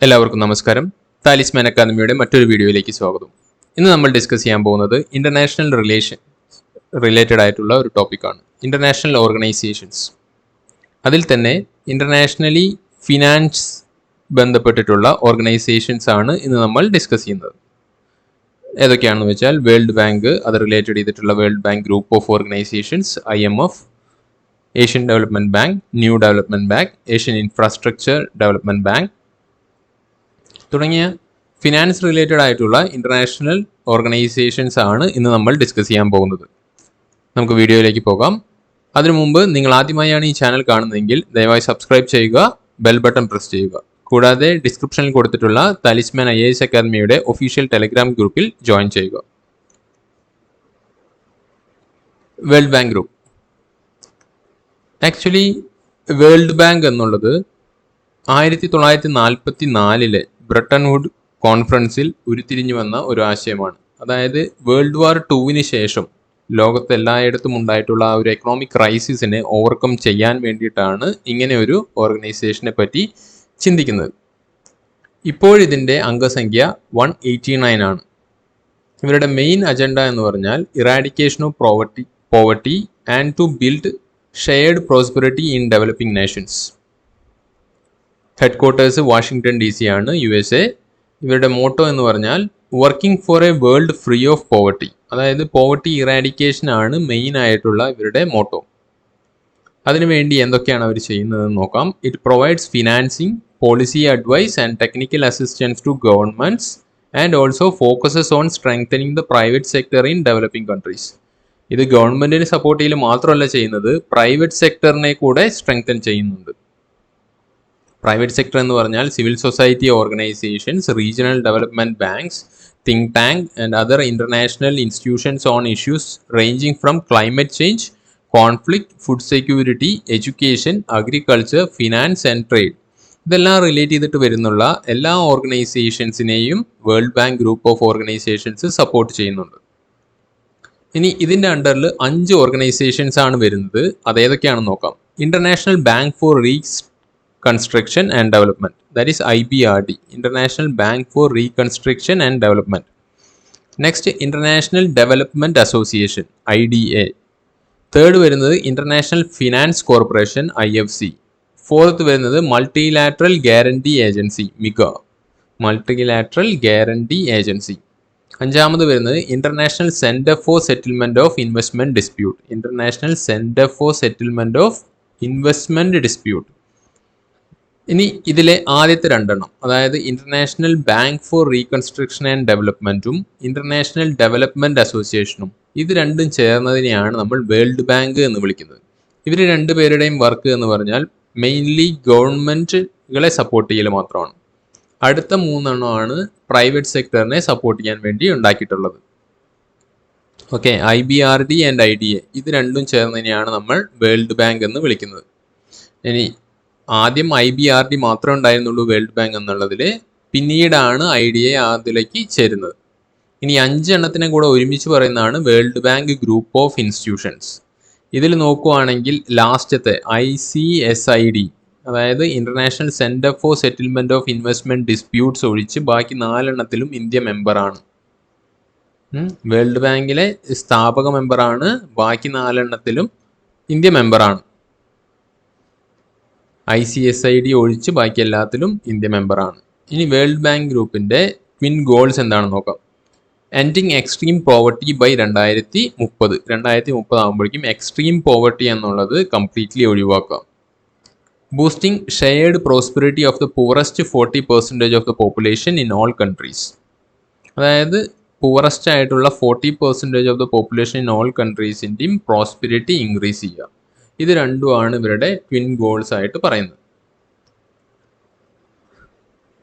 എല്ലാവർക്കും നമസ്കാരം. താലിസ്മാൻ അക്കാദമിയുടെ മറ്റൊരു വീഡിയോയിലേക്ക് സ്വാഗതം. ഇന്ന് നമ്മൾ ഡിസ്കസ് ചെയ്യാൻ പോകുന്നത് ഇന്റർനാഷണൽ റിലേറ്റഡ് ആയിട്ടുള്ള ഒരു ടോപ്പിക്കാണ്, ഇന്റർനാഷണൽ ഓർഗനൈസേഷൻസ്. അതിൽ തന്നെ ഇന്റർനാഷണലി ഫിനാൻസ് ബന്ധപ്പെട്ടിട്ടുള്ള ഓർഗനൈസേഷൻസ് ആണ് ഇന്ന് നമ്മൾ ഡിസ്കസ് ചെയ്യുന്നത്. ഏതൊക്കെയാണെന്ന് വെച്ചാൽ വേൾഡ് ബാങ്ക്, അത് റിലേറ്റഡ് ചെയ്തിട്ടുള്ള world bank group of organisations, IMF, Asian development bank, new development bank, Asian infrastructure development bank തുടങ്ങിയ ഫിനാൻസ് റിലേറ്റഡ് ആയിട്ടുള്ള ഇന്റർനാഷണൽ ഓർഗനൈസേഷൻസ് ആണ് ഇന്ന് നമ്മൾ ഡിസ്കസ് ചെയ്യാൻ പോകുന്നത്. നമുക്ക് വീഡിയോയിലേക്ക് പോകാം. അതിനു മുമ്പ് നിങ്ങൾ ആദ്യമായാണ് ഈ ചാനൽ കാണുന്നതെങ്കിൽ ദയവായി സബ്സ്ക്രൈബ് ചെയ്യുക, ബെൽ ബട്ടൺ പ്രസ് ചെയ്യുക. കൂടാതെ ഡിസ്ക്രിപ്ഷനിൽ കൊടുത്തിട്ടുള്ള താലിസ്മാൻ IAS അക്കാദമിയുടെ ഒഫീഷ്യൽ ടെലിഗ്രാം ഗ്രൂപ്പിൽ ജോയിൻ ചെയ്യുക. World bank group. Actually world bank എന്നുള്ളത് 1944 ബ്രെട്ടൺ വുഡ് കോൺഫറൻസിൽ ഉരുത്തിരിഞ്ഞു വന്ന ഒരു ആശയമാണ്. അതായത് വേൾഡ് വാർ 2 ശേഷം ലോകത്ത് എല്ലായിടത്തും ഉണ്ടായിട്ടുള്ള ആ ഒരു എക്കണോമിക് ക്രൈസിസിനെ ഓവർകം ചെയ്യാൻ വേണ്ടിയിട്ടാണ് ഇങ്ങനെ ഒരു ഓർഗനൈസേഷനെ പറ്റി ചിന്തിക്കുന്നത്. ഇപ്പോഴിതിൻ്റെ അംഗസംഖ്യ 189 ആണ്. ഇവരുടെ മെയിൻ അജണ്ട എന്ന് പറഞ്ഞാൽ eradication of poverty and to build shared prosperity in developing nations. Headquarters Washington DC ആണ്, USA. ഇവരുടെ മോട്ടോ എന്ന് പറഞ്ഞാൽ working for a world free of poverty. അതായത് പോവർട്ടി ഇറാഡിക്കേഷൻ ആണ് മെയിൻ ആയിട്ടുള്ള ഇവരുടെ മോട്ടോ. അതിനുവേണ്ടി എന്തൊക്കെയാണ് അവർ ചെയ്യുന്നതെന്ന് നോക്കാം. It provides financing, policy advice and technical assistance to governments and also focuses on strengthening the private sector in developing countries. ഇത് ഗവൺമെന്റിന് സപ്പോർട്ട് ചെയ്യൽ മാത്രമല്ല ചെയ്യുന്നത്, പ്രൈവറ്റ് സെക്ടറിനെ കൂടെ സ്ട്രെങ്തൻ ചെയ്യുന്നുണ്ട്. പ്രൈവറ്റ് സെക്ടർ എന്ന് പറഞ്ഞാൽ civil society organizations, regional development banks, think tank and other international institutions on issues ranging from climate change, conflict, food security, education, agriculture, finance and trade. ഇതെല്ലാം relate ചെയ്തിട്ട് വരുന്നുള്ള എല്ലാ ഓർഗനൈസേഷൻസിനെയും world bank group of organizations support ചെയ്യുന്നുണ്ട്. ഇനി ഇതിൻ്റെ അണ്ടറിൽ 5 organisations ആണ് വരുന്നത്. അതേതൊക്കെയാണെന്ന് നോക്കാം. International bank for Reconstruction and Development, that is IBRD, International Bank for Reconstruction and Development. Next, International Development Association, IDA. Third വരുന്നത് International Finance Corporation, IFC. Fourth വരുന്നത് Multilateral Guarantee Agency, MIGA, Multilateral Guarantee Agency. അഞ്ചാമത് വരുന്നത് International Center for Settlement of Investment Dispute, International Center for Settlement of Investment Dispute. ഇനി ഇതിലെ ആദ്യത്തെ രണ്ടെണ്ണം, അതായത് international bank for reconstruction and ഡെവലപ്മെന്റും international development അസോസിയേഷനും, ഇത് രണ്ടും ചേർന്നതിനെയാണ് നമ്മൾ വേൾഡ് ബാങ്ക് എന്ന് വിളിക്കുന്നത്. ഇവർ രണ്ടുപേരുടെയും വർക്ക് എന്ന് പറഞ്ഞാൽ മെയിൻലി ഗവൺമെന്റുകളെ സപ്പോർട്ട് ചെയ്യൽ മാത്രമാണ്. അടുത്ത 3 പ്രൈവറ്റ് സെക്ടറിനെ സപ്പോർട്ട് ചെയ്യാൻ വേണ്ടി ഉണ്ടാക്കിയിട്ടുള്ളത്. ഓക്കെ, IBRD ആൻഡ് IDA, ഇത് രണ്ടും ചേർന്നതിനെയാണ് നമ്മൾ വേൾഡ് ബാങ്ക് എന്ന് വിളിക്കുന്നത്. ഇനി ആദ്യം IBRD മാത്രമേ ഉണ്ടായിരുന്നുള്ളൂ വേൾഡ് ബാങ്ക് എന്നുള്ളതിൽ, പിന്നീടാണ് IDA അതിലേക്ക് ചേരുന്നത്. ഇനി 5 എണ്ണത്തിനെ കൂടെ ഒരുമിച്ച് പറയുന്നതാണ് world bank group of institutions. ഇതിൽ നോക്കുവാണെങ്കിൽ ലാസ്റ്റത്തെ ICSID, അതായത് international centre for settlement of investment disputes ഒഴിച്ച് ബാക്കി 4 എണ്ണത്തിലും ഇന്ത്യ മെമ്പറാണ്. വേൾഡ് ബാങ്കിലെ സ്ഥാപക മെമ്പറാണ്, ബാക്കി 4 എണ്ണത്തിലും ഇന്ത്യ മെമ്പറാണ്. ICSID ഒഴിച്ച് ബാക്കി എല്ലാത്തിലും ഇന്ത്യ മെമ്പറാണ്. ഇനി വേൾഡ് ബാങ്ക് ഗ്രൂപ്പിൻ്റെ ട്വിൻ ഗോൾസ് എന്താണെന്ന് നോക്കാം. എൻഡിങ് എക്സ്ട്രീം പോവർട്ടി ബൈ 2030 ആകുമ്പോഴേക്കും എക്സ്ട്രീം പോവർട്ടി എന്നുള്ളത് കംപ്ലീറ്റ്ലി ഒഴിവാക്കാം. Boosting shared prosperity of the poorest 40% of the population in all countries. അതായത് പൂറസ്റ്റ് ആയിട്ടുള്ള 40% of the population in all കൺട്രീസിൻ്റെയും പ്രോസ്പെരിറ്റി ഇൻക്രീസ് ചെയ്യുക. ഇത് രണ്ടുമാണ് ഇവരുടെ ട്വിൻ ഗോൾസ് ആയിട്ട് പറയുന്നത്.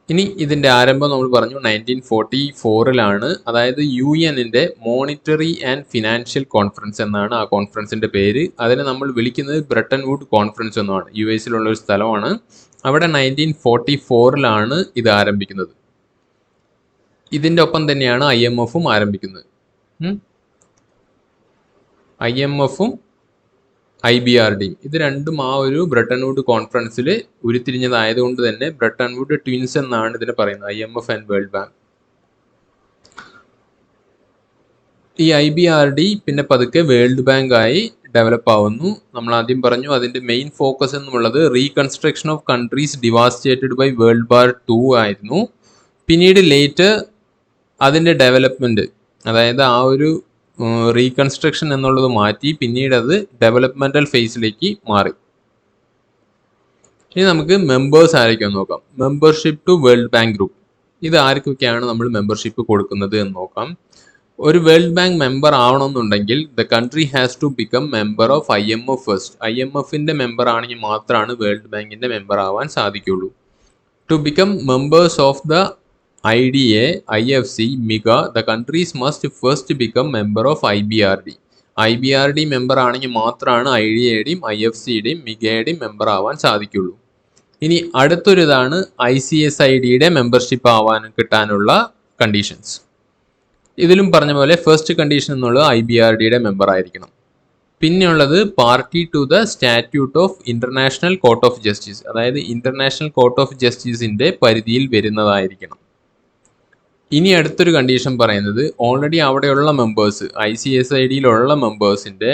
ഇനി ഇതിൻ്റെ ആരംഭം നമ്മൾ പറഞ്ഞു 1944 അതായത് UN monetary and financial conference എന്നാണ് ആ കോൺഫറൻസിൻ്റെ പേര്. അതിനെ നമ്മൾ വിളിക്കുന്നത് ബ്രെട്ടൺ വുഡ് കോൺഫറൻസ് എന്നാണ്. US ഒരു സ്ഥലമാണ്. അവിടെ 1944 ഇത് ആരംഭിക്കുന്നത്. ഇതിൻ്റെ ഒപ്പം തന്നെയാണ് IMFും ആരംഭിക്കുന്നത്. IMFും IBRD. ഇത് രണ്ടും ആ ഒരു ബ്രെട്ടൺ വുഡ് കോൺഫറൻസിൽ ഉരുത്തിരിഞ്ഞതായതുകൊണ്ട് തന്നെ ബ്രെട്ടൺ വുഡ് ട്വിൻസ് എന്നാണ് ഇതിനെ പറയുന്നത്, IMF ആൻഡ് വേൾഡ് ബാങ്ക്. ഈ IBRD പിന്നെ പതുക്കെ വേൾഡ് ബാങ്ക് ആയി ഡെവലപ്പ് ആവുന്നു. നമ്മൾ ആദ്യം പറഞ്ഞു അതിൻ്റെ മെയിൻ ഫോക്കസ് എന്നുള്ളത് reconstruction of countries devastated by world war 2 ആയിരുന്നു. പിന്നീട് ലേറ്റർ അതിൻ്റെ ഡെവലപ്മെൻറ്റ്, അതായത് ആ ഒരു റീകൺസ്ട്രക്ഷൻ എന്നുള്ളത് മാറ്റി പിന്നീട് അത് ഡെവലപ്മെൻറ്റൽ ഫേസിലേക്ക് മാറി. ഇനി നമുക്ക് മെമ്പേഴ്സ് ആരൊക്കെ നോക്കാം. Membership to world bank group, ഇത് ആർക്കൊക്കെയാണ് നമ്മൾ മെമ്പർഷിപ്പ് കൊടുക്കുന്നത് എന്ന് നോക്കാം. ഒരു വേൾഡ് ബാങ്ക് മെമ്പർ ആവണമെന്നുണ്ടെങ്കിൽ the country has to become member of IMF first. IMFൻ്റെ മെമ്പർ ആണെങ്കിൽ മാത്രമാണ് വേൾഡ് ബാങ്കിൻ്റെ മെമ്പർ ആവാൻ സാധിക്കുള്ളൂ. To become members of the IDA, IFC, MIGA, the countries must first become member of IBRD. IBRD member ആണെങ്കിൽ മാത്രമാണ് IDAയുടെയും IFCയുടെയും MIGAയുടെയും member ആവാൻ സാധിക്കുള്ളൂ. ഇനി അടുത്തൊരിതാണ് ICSIDയുടെ മെമ്പർഷിപ്പ് ആവാൻ കിട്ടാനുള്ള കണ്ടീഷൻസ്. ഇതിലും പറഞ്ഞ പോലെ ഫസ്റ്റ് കണ്ടീഷൻ എന്നുള്ളത് IBRDയുടെ മെമ്പർ ആയിരിക്കണം. പിന്നെയുള്ളത് party to the statute of international court of justice, അതായത് ഇന്റർനാഷണൽ കോർട്ട് ഓഫ് ജസ്റ്റിസിന്റെ പരിധിയിൽ വരുന്നതായിരിക്കണം. ഇനി അടുത്തൊരു കണ്ടീഷൻ പറയുന്നത് ഓൾറെഡി അവിടെയുള്ള മെമ്പേഴ്സ്, ICSIDയിലുള്ള മെമ്പേഴ്സിൻ്റെ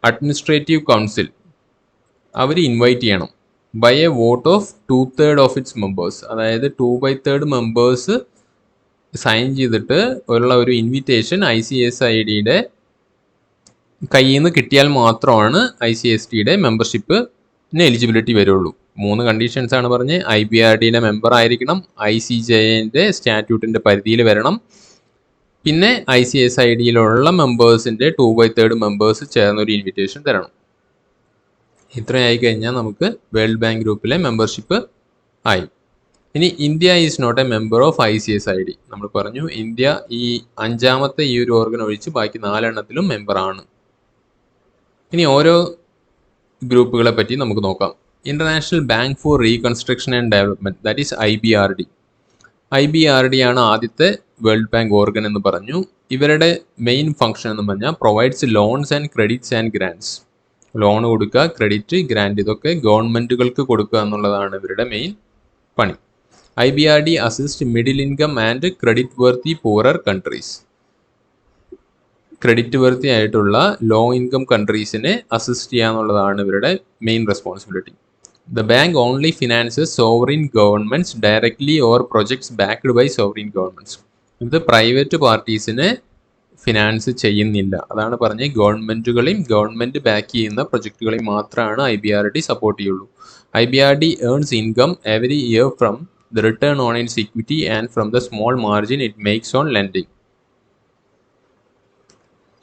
അഡ്മിനിസ്ട്രേറ്റീവ് കൗൺസിൽ അവർ ഇൻവൈറ്റ് ചെയ്യണം by a vote of 2/3 of its members, അതായത് 2/3 മെമ്പേഴ്സ് സൈൻ ചെയ്തിട്ട് ഉള്ള ഒരു ഇൻവിറ്റേഷൻ ICSIDയുടെ കയ്യിൽ നിന്ന് കിട്ടിയാൽ മാത്രമാണ് ICSDയുടെ മെമ്പർഷിപ്പിന് എലിജിബിലിറ്റി വരുള്ളൂ. 3 കണ്ടീഷൻസ് ആണ് പറഞ്ഞത്. IBRDയുടെ മെമ്പർ ആയിരിക്കണം, ICJന്റെ സ്റ്റാറ്റ്യൂട്ടിൻ്റെ പരിധിയിൽ വരണം, പിന്നെ ICSIDയിലുള്ള മെമ്പേഴ്സിൻ്റെ 2/3 മെമ്പേഴ്സ് ചേർന്നൊരു ഇൻവിറ്റേഷൻ തരണം. ഇത്രയായി കഴിഞ്ഞാൽ നമുക്ക് വേൾഡ് ബാങ്ക് ഗ്രൂപ്പിലെ മെമ്പർഷിപ്പ് ആയി. ഇനി India is not a member of ICSID. നമ്മൾ പറഞ്ഞു ഇന്ത്യ ഈ 5ാമത്തെ ഈ ഒരു ഓർഗൻ ഒഴിച്ച് ബാക്കി 4 എണ്ണത്തിലും മെമ്പറാണ്. ഇനി ഓരോ ഗ്രൂപ്പുകളെ പറ്റി നമുക്ക് നോക്കാം. International bank for reconstruction and development, that is IBRD. IBRD ആണ് ആദ്യത്തെ വേൾഡ് ബാങ്ക് ഓർഗൻ എന്ന് പറഞ്ഞു. ഇവരുടെ മെയിൻ ഫംഗ്ഷൻ എന്ന് പറഞ്ഞാൽ provides loans and credits and grants. Loan കൊടുക്കുക, ക്രെഡിറ്റ്, ഗ്രാൻഡ്, ഇതൊക്കെ ഗവൺമെൻറ്റുകൾക്ക് കൊടുക്കുക എന്നുള്ളതാണ് ഇവരുടെ മെയിൻ പണി. IBRD assist middle income and credit worthy poorer countries. Credit worthy ആയിട്ടുള്ള ലോ ഇൻകം കൺട്രീസിനെ അസിസ്റ്റ് ചെയ്യുക എന്നുള്ളതാണ് ഇവരുടെ main responsibility. The bank only finances sovereign governments directly or projects backed by sovereign governments. ഇത് പ്രൈവറ്റ് പാർട്ടീസിനെ finance ചെയ്യുന്നില്ല. അതാണ് പറഞ്ഞത്, ഗവൺമെൻറ്റുകളെയും ഗവൺമെൻറ് ബാക്ക് ചെയ്യുന്ന പ്രൊജക്റ്റുകളെയും മാത്രമാണ് IBRD സപ്പോർട്ട് ചെയ്യുള്ളൂ. IBRD earns income every year from the return on its equity and from the small margin it makes on lending.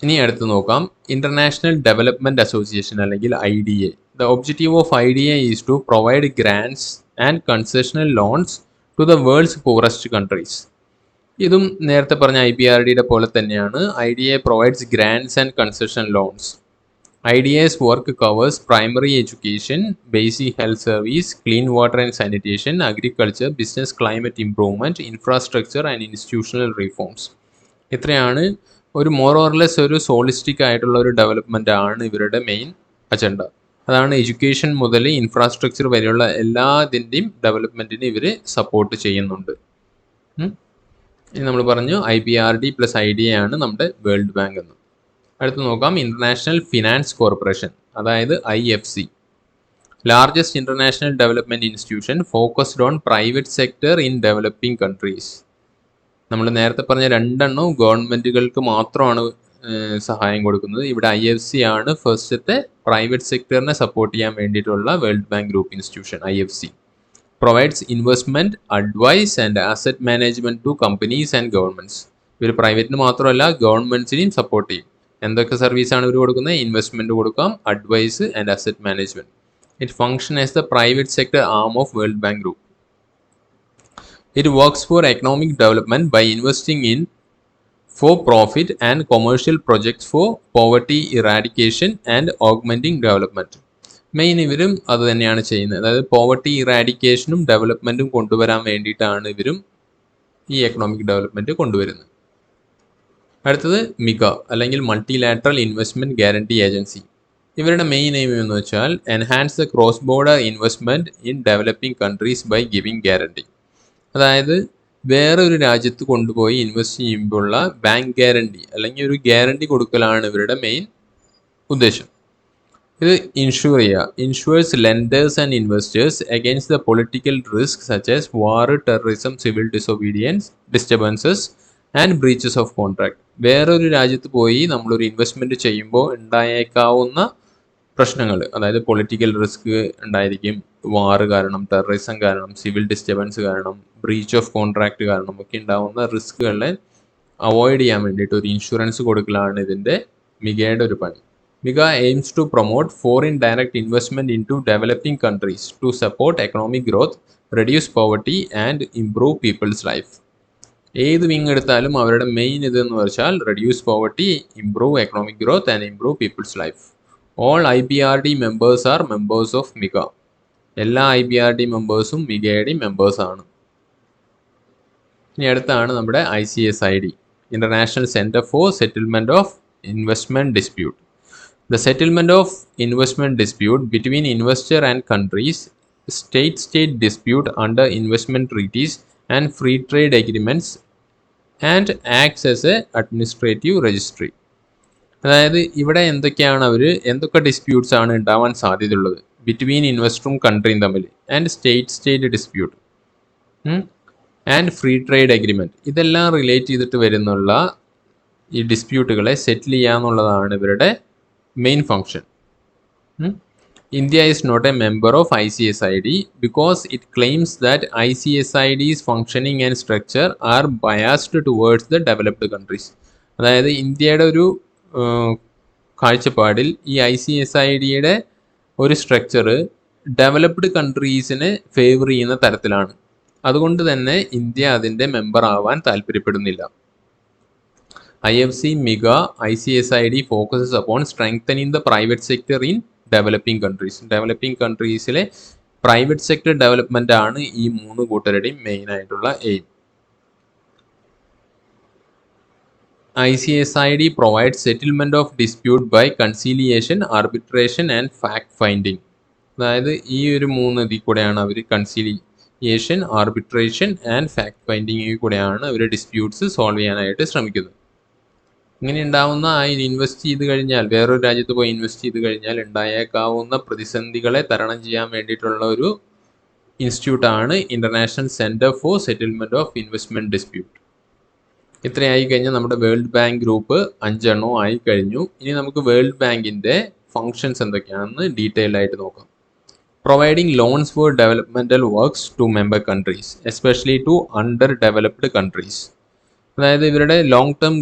ഇനി അടുത്ത് നോക്കാം ഇന്റർനാഷണൽ ഡെവലപ്മെൻറ്റ് അസോസിയേഷൻ അല്ലെങ്കിൽ IDA. The objective of IDA is to provide grants and concessional loans to the world's poorest countries. ഇതും നേരത്തെ പറഞ്ഞ IBRDയുടെ പോലെ തന്നെയാണ്. IDA provides grants and concession loans. IDA's work covers primary education, basic health service, clean water and sanitation, agriculture, business climate improvement, infrastructure and institutional reforms. ഇത്രയാണ് ഒരു more or less ഒരു സോളിസ്റ്റിക് ആയിട്ടുള്ള ഒരു ഡെവലപ്മെൻ്റ് ആണ് ഇവരുടെ മെയിൻ അജണ്ട. അതാണ് education മുതൽ infrastructure വരെയുള്ള എല്ലാതിൻ്റെയും ഡെവലപ്മെൻറ്റിന് ഇവർ സപ്പോർട്ട് ചെയ്യുന്നുണ്ട്. ഇനി നമ്മൾ പറഞ്ഞു IBRD+IDA ആണ് നമ്മുടെ വേൾഡ് ബാങ്ക് എന്ന്. അടുത്ത് നോക്കാം ഇന്റർനാഷണൽ ഫിനാൻസ് കോർപ്പറേഷൻ, അതായത് IFC. Largest international development institution focused on private sector in developing countries. നമ്മൾ നേരത്തെ പറഞ്ഞ 2 എണ്ണവും ഗവൺമെൻറ്റുകൾക്ക് മാത്രമാണ് സഹായം കൊടുക്കുന്നത്. ഇവിടെ IFC ആണ് ഫസ്റ്റത്തെ പ്രൈവറ്റ് സെക്ടറിനെ സപ്പോർട്ട് ചെയ്യാൻ വേണ്ടിയിട്ടുള്ള world bank group institution. IFC provides investment, advice and asset management to companies and governments. ഇവർ പ്രൈവറ്റിന് മാത്രമല്ല ഗവൺമെൻറ്റ്സിനെയും സപ്പോർട്ട് ചെയ്യും. എന്തൊക്കെ സർവീസാണ് ഇവർ കൊടുക്കുന്നത്? ഇൻവെസ്റ്റ്മെൻറ്റ് കൊടുക്കാം, advice and asset management. It function as the private sector arm of world bank group. It works for economic development by investing in for-profit and commercial projects for poverty eradication and augmenting development. Main ഇവരും അത് തന്നെയാണ് ചെയ്യുന്നത്. അതായത് poverty ഇറാഡിക്കേഷനും ഡെവലപ്മെൻറ്റും കൊണ്ടുവരാൻ വേണ്ടിയിട്ടാണ് ഇവരും ഈ economic development കൊണ്ടുവരുന്നത്. അടുത്തത് MIGA അല്ലെങ്കിൽ മൾട്ടിലാറ്ററൽ ഇൻവെസ്റ്റ്മെൻറ്റ് ഗ്യാരണ്ടി ഏജൻസി. ഇവരുടെ മെയിൻ എയിം എന്ന് വെച്ചാൽ enhance the cross border investment in developing countries by giving guarantee. അതായത് വേറൊരു രാജ്യത്ത് കൊണ്ടുപോയി ഇൻവെസ്റ്റ് ചെയ്യുമ്പോഴുള്ള ബാങ്ക് ഗ്യാരണ്ടി അല്ലെങ്കിൽ ഒരു ഗ്യാരണ്ടി കൊടുക്കലാണ് ഇവരുടെ മെയിൻ ഉദ്ദേശം. ഇത് ഇൻഷുർ ചെയ്യുക. ഇൻഷുവേഴ്സ് lenders and investors against the political risk such as war, terrorism, civil disturbances and breaches of contract. വേറൊരു രാജ്യത്ത് പോയി നമ്മളൊരു ഇൻവെസ്റ്റ്മെൻറ്റ് ചെയ്യുമ്പോൾ ഉണ്ടായേക്കാവുന്ന പ്രശ്നങ്ങൾ, അതായത് പൊളിറ്റിക്കൽ റിസ്ക് ഉണ്ടായിരിക്കും, വാർ കാരണം, ടെററിസം കാരണം, സിവിൽ ഡിസ്റ്റർബൻസ് കാരണം, ബ്രീച്ച് ഓഫ് കോൺട്രാക്ട് കാരണം ഒക്കെ ഉണ്ടാവുന്ന റിസ്കുകളെ അവോയ്ഡ് ചെയ്യാൻ വേണ്ടിയിട്ട് ഒരു ഇൻഷുറൻസ് കൊടുക്കലാണ് ഇതിൻ്റെ മിഗയുടെ ഒരു പണി. MIGA aims to promote foreign direct investment into developing countries to support economic growth, reduce poverty and improve people's life. ഏത് വിങ് എടുത്താലും അവരുടെ മെയിൻ ഇതെന്ന് വെച്ചാൽ reduce poverty, improve economic growth and improve people's life. All IBRD members are members of MIGA. എല്ലാ IBRD മെമ്പേഴ്സും മിഗയുടെ മെമ്പേഴ്സാണ്. ഇനി അടുത്താണ് നമ്മുടെ ICSID, International Center for Settlement of Investment Dispute. The settlement of investment dispute between investor and countries, state-state dispute under investment treaties and free trade agreements, and acts as a administrative registry. അതായത് ഇവിടെ എന്തൊക്കെ disputes ആണ് ഉണ്ടാവാൻ സാധ്യതയുള്ളത് between ഇൻവെസ്റ്ററും കൺട്രിയും തമ്മിൽ, and state dispute and free trade agreement. ഇതെല്ലാം relate ചെയ്തിട്ട് വരുന്നുള്ള ഈ ഡിസ്പ്യൂട്ടുകളെ സെറ്റിൽ ചെയ്യുക എന്നുള്ളതാണ് ഇവരുടെ main function. India is not a member of ICSID because it claims that ICSID's functioning and structure are biased towards the developed countries. അതായത് ഇന്ത്യയുടെ ഒരു കാഴ്ചപ്പാടിൽ ഈ ICSIDയുടെ ഒരു സ്ട്രക്ചർ ഡെവലപ്ഡ് കൺട്രീസിനെ ഫേവർ ചെയ്യുന്ന തരത്തിലാണ്. അതുകൊണ്ട് തന്നെ ഇന്ത്യ അതിൻ്റെ മെമ്പർ ആവാൻ താല്പര്യപ്പെടുന്നില്ല. IFC, MIGA, ICSID focuses upon strengthening the private sector in developing countries. Developing കൺട്രീസിലെ പ്രൈവറ്റ് സെക്ടർ ഡെവലപ്മെൻ്റ് ആണ് ഈ മൂന്ന് കൂട്ടരുടെയും മെയിൻ ആയിട്ടുള്ള aim. ICSID provides settlement of dispute by conciliation, arbitration and fact finding. അതായത് ഈ ഒരു മൂന്ന് ഇതിൽ കൂടെയാണ് അവർ കൺസിലിയേഷൻ, ആർബിട്രേഷൻ ആൻഡ് ഫാക്ട് ഫൈൻഡിങ്ങിൽ കൂടെയാണ് അവർ ഡിസ്പ്യൂട്ട്സ് സോൾവ് ചെയ്യാനായിട്ട് ശ്രമിക്കുന്നത്. ഇങ്ങനെ ഉണ്ടാവുന്ന ഇൻവെസ്റ്റ് ചെയ്ത് കഴിഞ്ഞാൽ, വേറൊരു രാജ്യത്ത് പോയി ഇൻവെസ്റ്റ് ചെയ്ത് കഴിഞ്ഞാൽ ഉണ്ടായേക്കാവുന്ന പ്രതിസന്ധികളെ തരണം ചെയ്യാൻ വേണ്ടിയിട്ടുള്ള ഒരു ഇൻസ്റ്റിറ്റ്യൂട്ടാണ് international centre for settlement of investment dispute. ഇത്രയായി കഴിഞ്ഞാൽ നമ്മുടെ വേൾഡ് ബാങ്ക് ഗ്രൂപ്പ് 5 എണ്ണവും ആയി കഴിഞ്ഞു. ഇനി നമുക്ക് വേൾഡ് ബാങ്കിൻ്റെ ഫങ്ഷൻസ് എന്തൊക്കെയാണെന്ന് ഡീറ്റെയിൽ ആയിട്ട് നോക്കാം. Providing loans for developmental works to member countries, especially to under developed countries. അതായത് ഇവരുടെ ലോങ് ടേം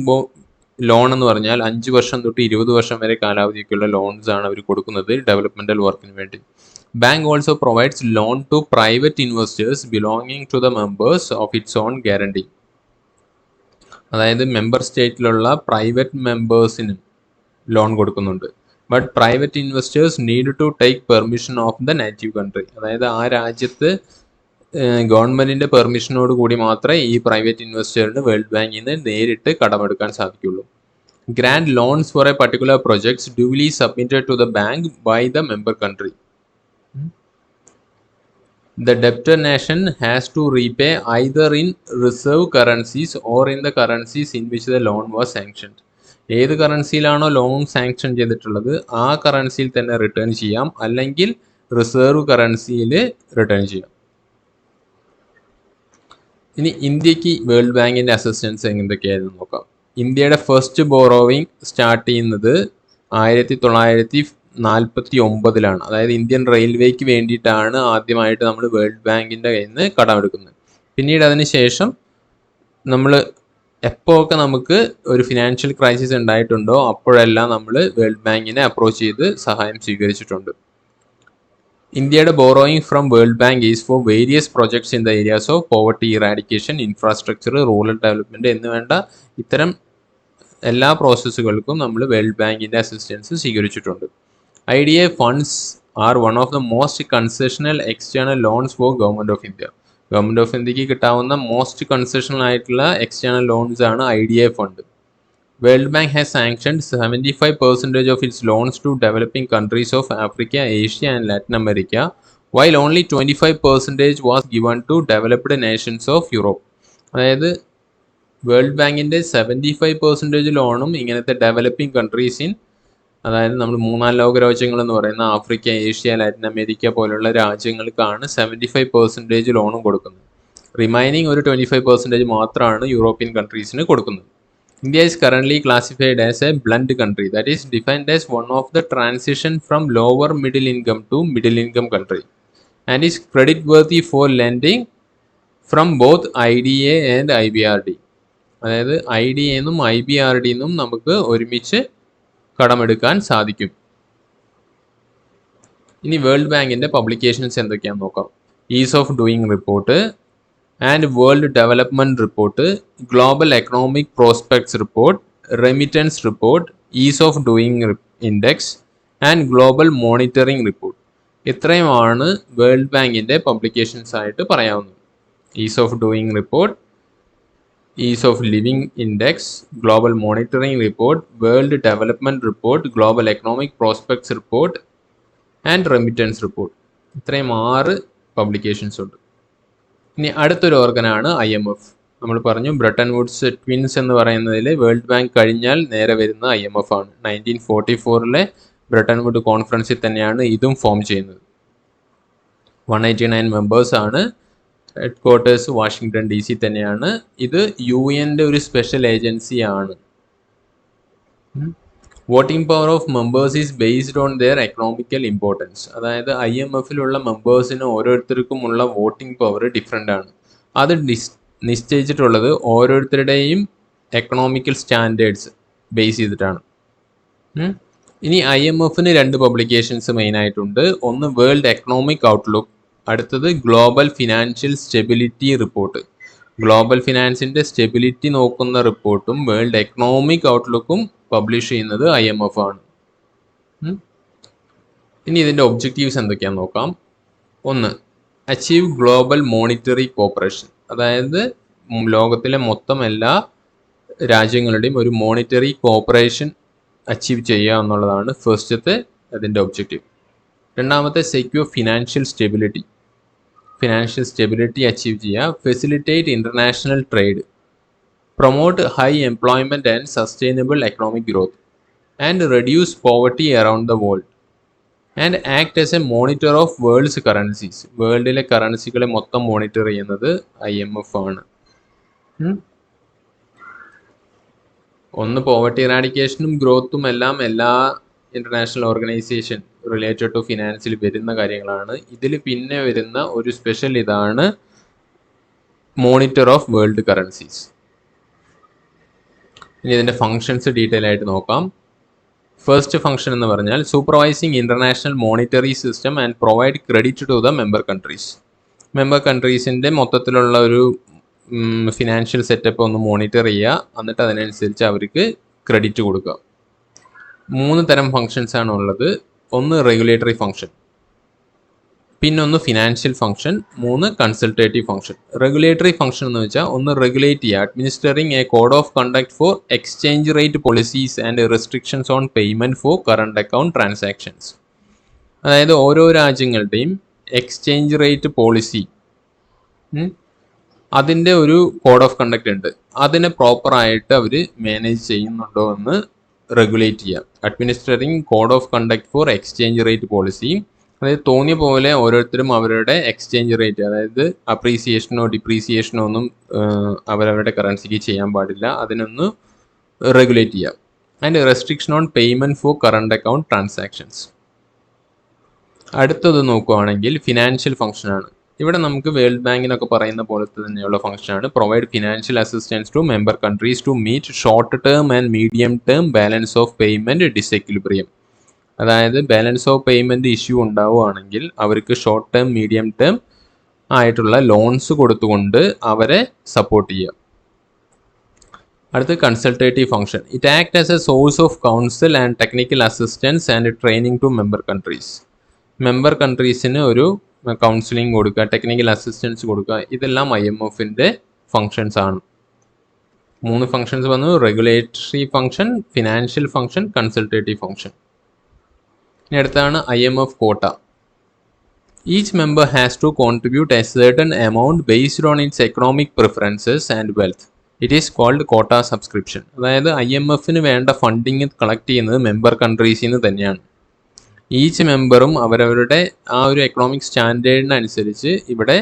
ലോൺ എന്ന് പറഞ്ഞാൽ 5 വർഷം തൊട്ട് 20 വർഷം വരെ കാലാവധിയൊക്കെയുള്ള ലോൺസ് ആണ് അവർ കൊടുക്കുന്നത് ഡെവലപ്മെൻറ്റൽ വർക്കിന് വേണ്ടി. Bank also provides loan to private investors belonging to the members of its own guarantee. അതായത് മെമ്പർ സ്റ്റേറ്റിലുള്ള പ്രൈവറ്റ് മെമ്പേഴ്സിന് ലോൺ കൊടുക്കുന്നുണ്ട്. But private investors need to take permission of the native country. അതായത് ആ രാജ്യത്ത് ഗവൺമെൻറ്റിൻ്റെ പെർമിഷനോട് കൂടി മാത്രമേ ഈ പ്രൈവറ്റ് ഇൻവെസ്റ്ററിന് വേൾഡ് ബാങ്കിൽ നിന്ന് നേരിട്ട് കടമെടുക്കാൻ സാധിക്കുള്ളൂ. Grant loans for a particular projects duly submitted to the bank by the member country. The debtor nation has to repay either in reserve currencies or in the currencies in which the loan was sanctioned. ഏത് കറൻസിയിലാണോ loan sanction ചെയ്തിട്ടുള്ളത് ആ കറൻസിയിൽ തന്നെ return ചെയ്യാം, അല്ലെങ്കിൽ reserve കറൻസിയിൽ return ചെയ്യാം. ഇനി ഇന്ത്യക്ക് world ബാങ്കിൻ്റെ അസിസ്റ്റൻസ് എന്തൊക്കെയായിരുന്നു നോക്കാം. ഇന്ത്യയുടെ ഫസ്റ്റ് ബോറോവിങ് സ്റ്റാർട്ട് ചെയ്യുന്നത് 1949-ലാണ്. അതായത് ഇന്ത്യൻ റെയിൽവേക്ക് വേണ്ടിയിട്ടാണ് ആദ്യമായിട്ട് നമ്മൾ വേൾഡ് ബാങ്കിൻ്റെ കയ്യിൽ നിന്ന് കടമെടുക്കുന്നത്. പിന്നീട് അതിന് ശേഷം നമ്മൾ എപ്പോഴൊക്കെ നമുക്ക് ഒരു ഫിനാൻഷ്യൽ ക്രൈസിസ് ഉണ്ടായിട്ടുണ്ടോ അപ്പോഴെല്ലാം നമ്മൾ വേൾഡ് ബാങ്കിനെ അപ്രോച്ച് ചെയ്ത് സഹായം സ്വീകരിച്ചിട്ടുണ്ട്. ഇന്ത്യയുടെ borrowing from world bank is for various projects in the areas of poverty eradication, infrastructure, rural development എന്ന് വേണ്ട ഇത്തരം എല്ലാ പ്രോസസ്സുകൾക്കും നമ്മൾ വേൾഡ് ബാങ്കിൻ്റെ അസിസ്റ്റൻസ് സ്വീകരിച്ചിട്ടുണ്ട്. IDA funds R one of the most concessional external loans for government of India. Government of ഇന്ത്യക്ക് കിട്ടാവുന്ന most concessional ആയിട്ടുള്ള എക്സ്റ്റേണൽ ലോൺസ് ആണ് IDA fund. World Bank has sanctioned 75% of its loans to developing countries of Africa, Asia and Latin America, while only 25% was given to developed nations of Europe. അതായത് world ബാങ്കിൻ്റെ 75% ലോണും ഇങ്ങനത്തെ developing കൺട്രീസിൻ, അതായത് നമ്മൾ മൂന്നാം ലോക രാജ്യങ്ങൾ എന്ന് പറയുന്ന ആഫ്രിക്ക, ഏഷ്യ, ലാറ്റിൻ അമേരിക്ക പോലുള്ള രാജ്യങ്ങൾക്കാണ് 75% ലോണും കൊടുക്കുന്നത്. റിമൈനിങ് ഒരു 25% മാത്രമാണ് യൂറോപ്യൻ കൺട്രീസിന് കൊടുക്കുന്നത്. India is currently classified as a blunt country, that is defined as one of the transition from lower middle income to middle income country, and is credit worthy for lending from both IDA and IBRD. അതായത് IDA എന്നും IBRD എന്നും നമുക്ക് ഒരുമിച്ച് കടമെടുക്കാൻ സാധിക്കും. ഇനി world ബാങ്കിൻ്റെ publications എന്തൊക്കെയാണെന്ന് നോക്കാം. Is of doing report and World Development Report, Global Economic Prospects Report, Remittance Report, Ease of Doing Index and Global Monitoring Report. ഇത്രയുമാണ് വേൾഡ് ബാങ്കിൻ്റെ പബ്ലിക്കേഷൻസ് ആയിട്ട് പറയാവുന്നത്. Is of doing report, is of living index, global monitoring report, world development report, global economic prospects report and remittance report. ഇത്രയും 6 publications ഉണ്ട്. ഇനി അടുത്തൊരു ഓർഗനാണ് IMF. നമ്മൾ പറഞ്ഞു ബ്രെട്ടൺ വുഡ്സ് ട്വിൻസ് എന്ന് പറയുന്നതിൽ വേൾഡ് ബാങ്ക് കഴിഞ്ഞാൽ നേരെ വരുന്ന IMF ആണ്. 1944 ബ്രെട്ടൺ വുഡ് കോൺഫറൻസിൽ തന്നെയാണ് ഇതും ഫോം ചെയ്യുന്നത്. 189 മെമ്പേഴ്സ് ആണ്. ഹെഡ് ക്വാർട്ടേഴ്സ് വാഷിങ്ടൺ DC തന്നെയാണ്. ഇത് UN ഒരു സ്പെഷ്യൽ ഏജൻസി ആണ്. Voting power of members is based on their economical importance. അതായത് IMFലുള്ള മെമ്പേഴ്സിന് ഓരോരുത്തർക്കുമുള്ള വോട്ടിംഗ് പവർ ഡിഫറെൻ്റ് ആണ്. അത് നിശ്ചയിച്ചിട്ടുള്ളത് ഓരോരുത്തരുടെയും എക്കണോമിക്കൽ സ്റ്റാൻഡേർഡ്സ് ബേസ് ചെയ്തിട്ടാണ്. ഇനി IMFന് 2 പബ്ലിക്കേഷൻസ് മെയിനായിട്ടുണ്ട്. ഒന്ന് വേൾഡ് എക്കണോമിക് ഔട്ട്ലുക്ക്, അടുത്തത് global financial stability report. Global ഫിനാൻസിൻ്റെ സ്റ്റെബിലിറ്റി നോക്കുന്ന റിപ്പോർട്ടും വേൾഡ് എക്കണോമിക് ഔട്ട്ലുക്കും പബ്ലിഷ് ചെയ്യുന്നത് IMF ആണ്. ഇനി ഇതിൻ്റെ ഒബ്ജക്റ്റീവ്സ് എന്തൊക്കെയാണെന്ന് നോക്കാം. ഒന്ന്, അച്ചീവ് ഗ്ലോബൽ മോണിറ്ററി കോപ്പറേഷൻ. അതായത് ലോകത്തിലെ മൊത്തം എല്ലാ രാജ്യങ്ങളുടെയും ഒരു മോണിറ്ററി കോപ്പറേഷൻ അച്ചീവ് ചെയ്യുക എന്നുള്ളതാണ് ഫസ്റ്റത്തെ അതിൻ്റെ ഒബ്ജക്റ്റീവ്. രണ്ടാമത്തെ, secure financial stability. Financial stability achieve ചെയ്യുക. Facilitate international trade, promote high employment and sustainable economic growth, and reduce poverty around the world, and act as a monitor of world's currencies. വേൾഡിലെ കറൻസികളെ മൊത്തം monitor ചെയ്യുന്നത് IMF ആണ്. ഒന്ന്, poverty ഇറാഡിക്കേഷനും ഗ്രോത്തും എല്ലാം എല്ലാ international organisation related to ഫിനാൻസിൽ വരുന്ന കാര്യങ്ങളാണ്. ഇതിൽ പിന്നെ വരുന്ന ഒരു സ്പെഷ്യൽ ഇതാണ് മോണിറ്റർ ഓഫ് വേൾഡ് കറൻസീസ്. ഇനി ഇതിൻ്റെ ഫങ്ഷൻസ് ഡീറ്റെയിൽ ആയിട്ട് നോക്കാം. ഫസ്റ്റ് ഫംഗ്ഷൻ എന്ന് പറഞ്ഞാൽ supervising international monetary system and provide credit to the member countries. Member കൺട്രീസിൻ്റെ മൊത്തത്തിലുള്ള ഒരു ഫിനാൻഷ്യൽ സെറ്റപ്പ് ഒന്ന് മോണിറ്റർ ചെയ്യുക, എന്നിട്ട് അതിനനുസരിച്ച് അവർക്ക് ക്രെഡിറ്റ് കൊടുക്കുക. 3 തരം ഫങ്ഷൻസ് ആണ് ഉള്ളത്. ഒന്ന് റെഗുലേറ്ററി ഫങ്ഷൻ, പിന്നൊന്ന് financial function, 3 consultative function. Regulatory function എന്ന് വെച്ചാൽ ഒന്ന് റെഗുലേറ്റ് ചെയ്യുക, administering A code of conduct four exchange rate policies and restrictions on payment for current account transactions. അതായത് ഓരോ രാജ്യങ്ങളുടെയും എക്സ്ചേഞ്ച് റേറ്റ് പോളിസി അതിൻ്റെ ഒരു കോഡ് ഓഫ് കണ്ടക്ട് ഉണ്ട്. അതിനെ പ്രോപ്പറായിട്ട് അവർ മാനേജ് ചെയ്യുന്നുണ്ടോ എന്ന് റെഗുലേറ്റ് ചെയ്യാം. Administering code of conduct four exchange rate policy, അതായത് തോന്നിയ പോലെ ഓരോരുത്തരും അവരുടെ എക്സ്ചേഞ്ച് റേറ്റ്, അതായത് അപ്രീസിയേഷനോ ഡിപ്രീസിയേഷനോ ഒന്നും അവരവരുടെ കറൻസിക്ക് ചെയ്യാൻ പാടില്ല. അതിനൊന്ന് റെഗുലേറ്റ് ചെയ്യാം. And restriction on payment for current account transactions. അടുത്തത് നോക്കുകയാണെങ്കിൽ ഫിനാൻഷ്യൽ ഫംഗ്ഷനാണ്. ഇവിടെ നമുക്ക് വേൾഡ് ബാങ്കിനൊക്കെ പറയുന്ന പോലത്തെ തന്നെയുള്ള ഫംഗ്ഷനാണ്. Provide financial assistance to member countries to meet short term and medium term balance of payment disequilibrium. അതായത് ബാലൻസ് ഓഫ് പേയ്മെൻറ്റ് ഇഷ്യൂ ഉണ്ടാവുകയാണെങ്കിൽ അവർക്ക് ഷോർട്ട് ടേം മീഡിയം ടേം ആയിട്ടുള്ള ലോൺസ് കൊടുത്തുകൊണ്ട് അവരെ സപ്പോർട്ട് ചെയ്യുക. അടുത്ത് consultative function. It act as a source of counsel and technical assistance and training to member countries. Member കൺട്രീസിന് ഒരു കൗൺസിലിംഗ് കൊടുക്കുക, ടെക്നിക്കൽ അസിസ്റ്റൻസ് കൊടുക്കുക, ഇതെല്ലാം IMFൻ്റെ ഫങ്ഷൻസ് ആണ്. മൂന്ന് ഫങ്ഷൻസ് വന്നു: regulatory function, financial function, consultative function. ഇനി അടുത്താണ് IMF കോട്ട. Each member has to contribute a certain amount based on its economic preferences and wealth. It is called quota subscription. അതായത് IMFന് വേണ്ട ഫണ്ടിങ് കളക്ട് ചെയ്യുന്നത് member കൺട്രീസിൽ നിന്ന് തന്നെയാണ്. Each മെമ്പറും അവരവരുടെ ആ ഒരു എക്കണോമിക് സ്റ്റാൻഡേർഡിനനുസരിച്ച് ഇവിടെ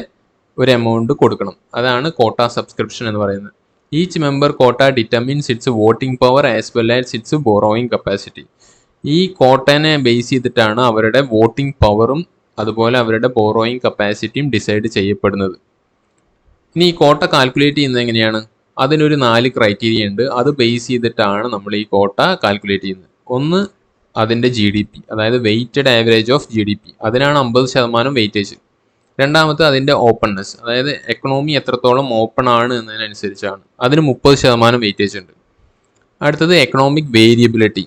ഒരു എമൗണ്ട് കൊടുക്കണം. അതാണ് കോട്ട സബ്സ്ക്രിപ്ഷൻ എന്ന് പറയുന്നത്. ഈച്ച് മെമ്പർ കോട്ട determines it's voting power as well as it's borrowing capacity. ഈ കോട്ടനെ ബേസ് ചെയ്തിട്ടാണ് അവരുടെ വോട്ടിംഗ് പവറും അതുപോലെ അവരുടെ ബോറോയിങ് കപ്പാസിറ്റിയും ഡിസൈഡ് ചെയ്യപ്പെടുന്നത്. ഇനി ഈ കോട്ട കാൽക്കുലേറ്റ് ചെയ്യുന്നത് എങ്ങനെയാണ്? അതിനൊരു 4 ക്രൈറ്റീരിയ ഉണ്ട്. അത് ബേസ് ചെയ്തിട്ടാണ് നമ്മൾ ഈ കോട്ട കാൽക്കുലേറ്റ് ചെയ്യുന്നത്. ഒന്ന്, അതിൻ്റെ GDP, അതായത് വെയ്റ്റഡ് ആവറേജ് ഓഫ് GDP, അതിനാണ് 50% വെയിറ്റേജ്. രണ്ടാമത്തെ അതിൻ്റെ ഓപ്പൺനെസ്, അതായത് എക്കണോമി എത്രത്തോളം ഓപ്പൺ ആണ് എന്നതിനനുസരിച്ചാണ്, അതിന് 30% വെയിറ്റേജ് ഉണ്ട്. അടുത്തത് എക്കണോമിക് വേരിയബിലിറ്റി.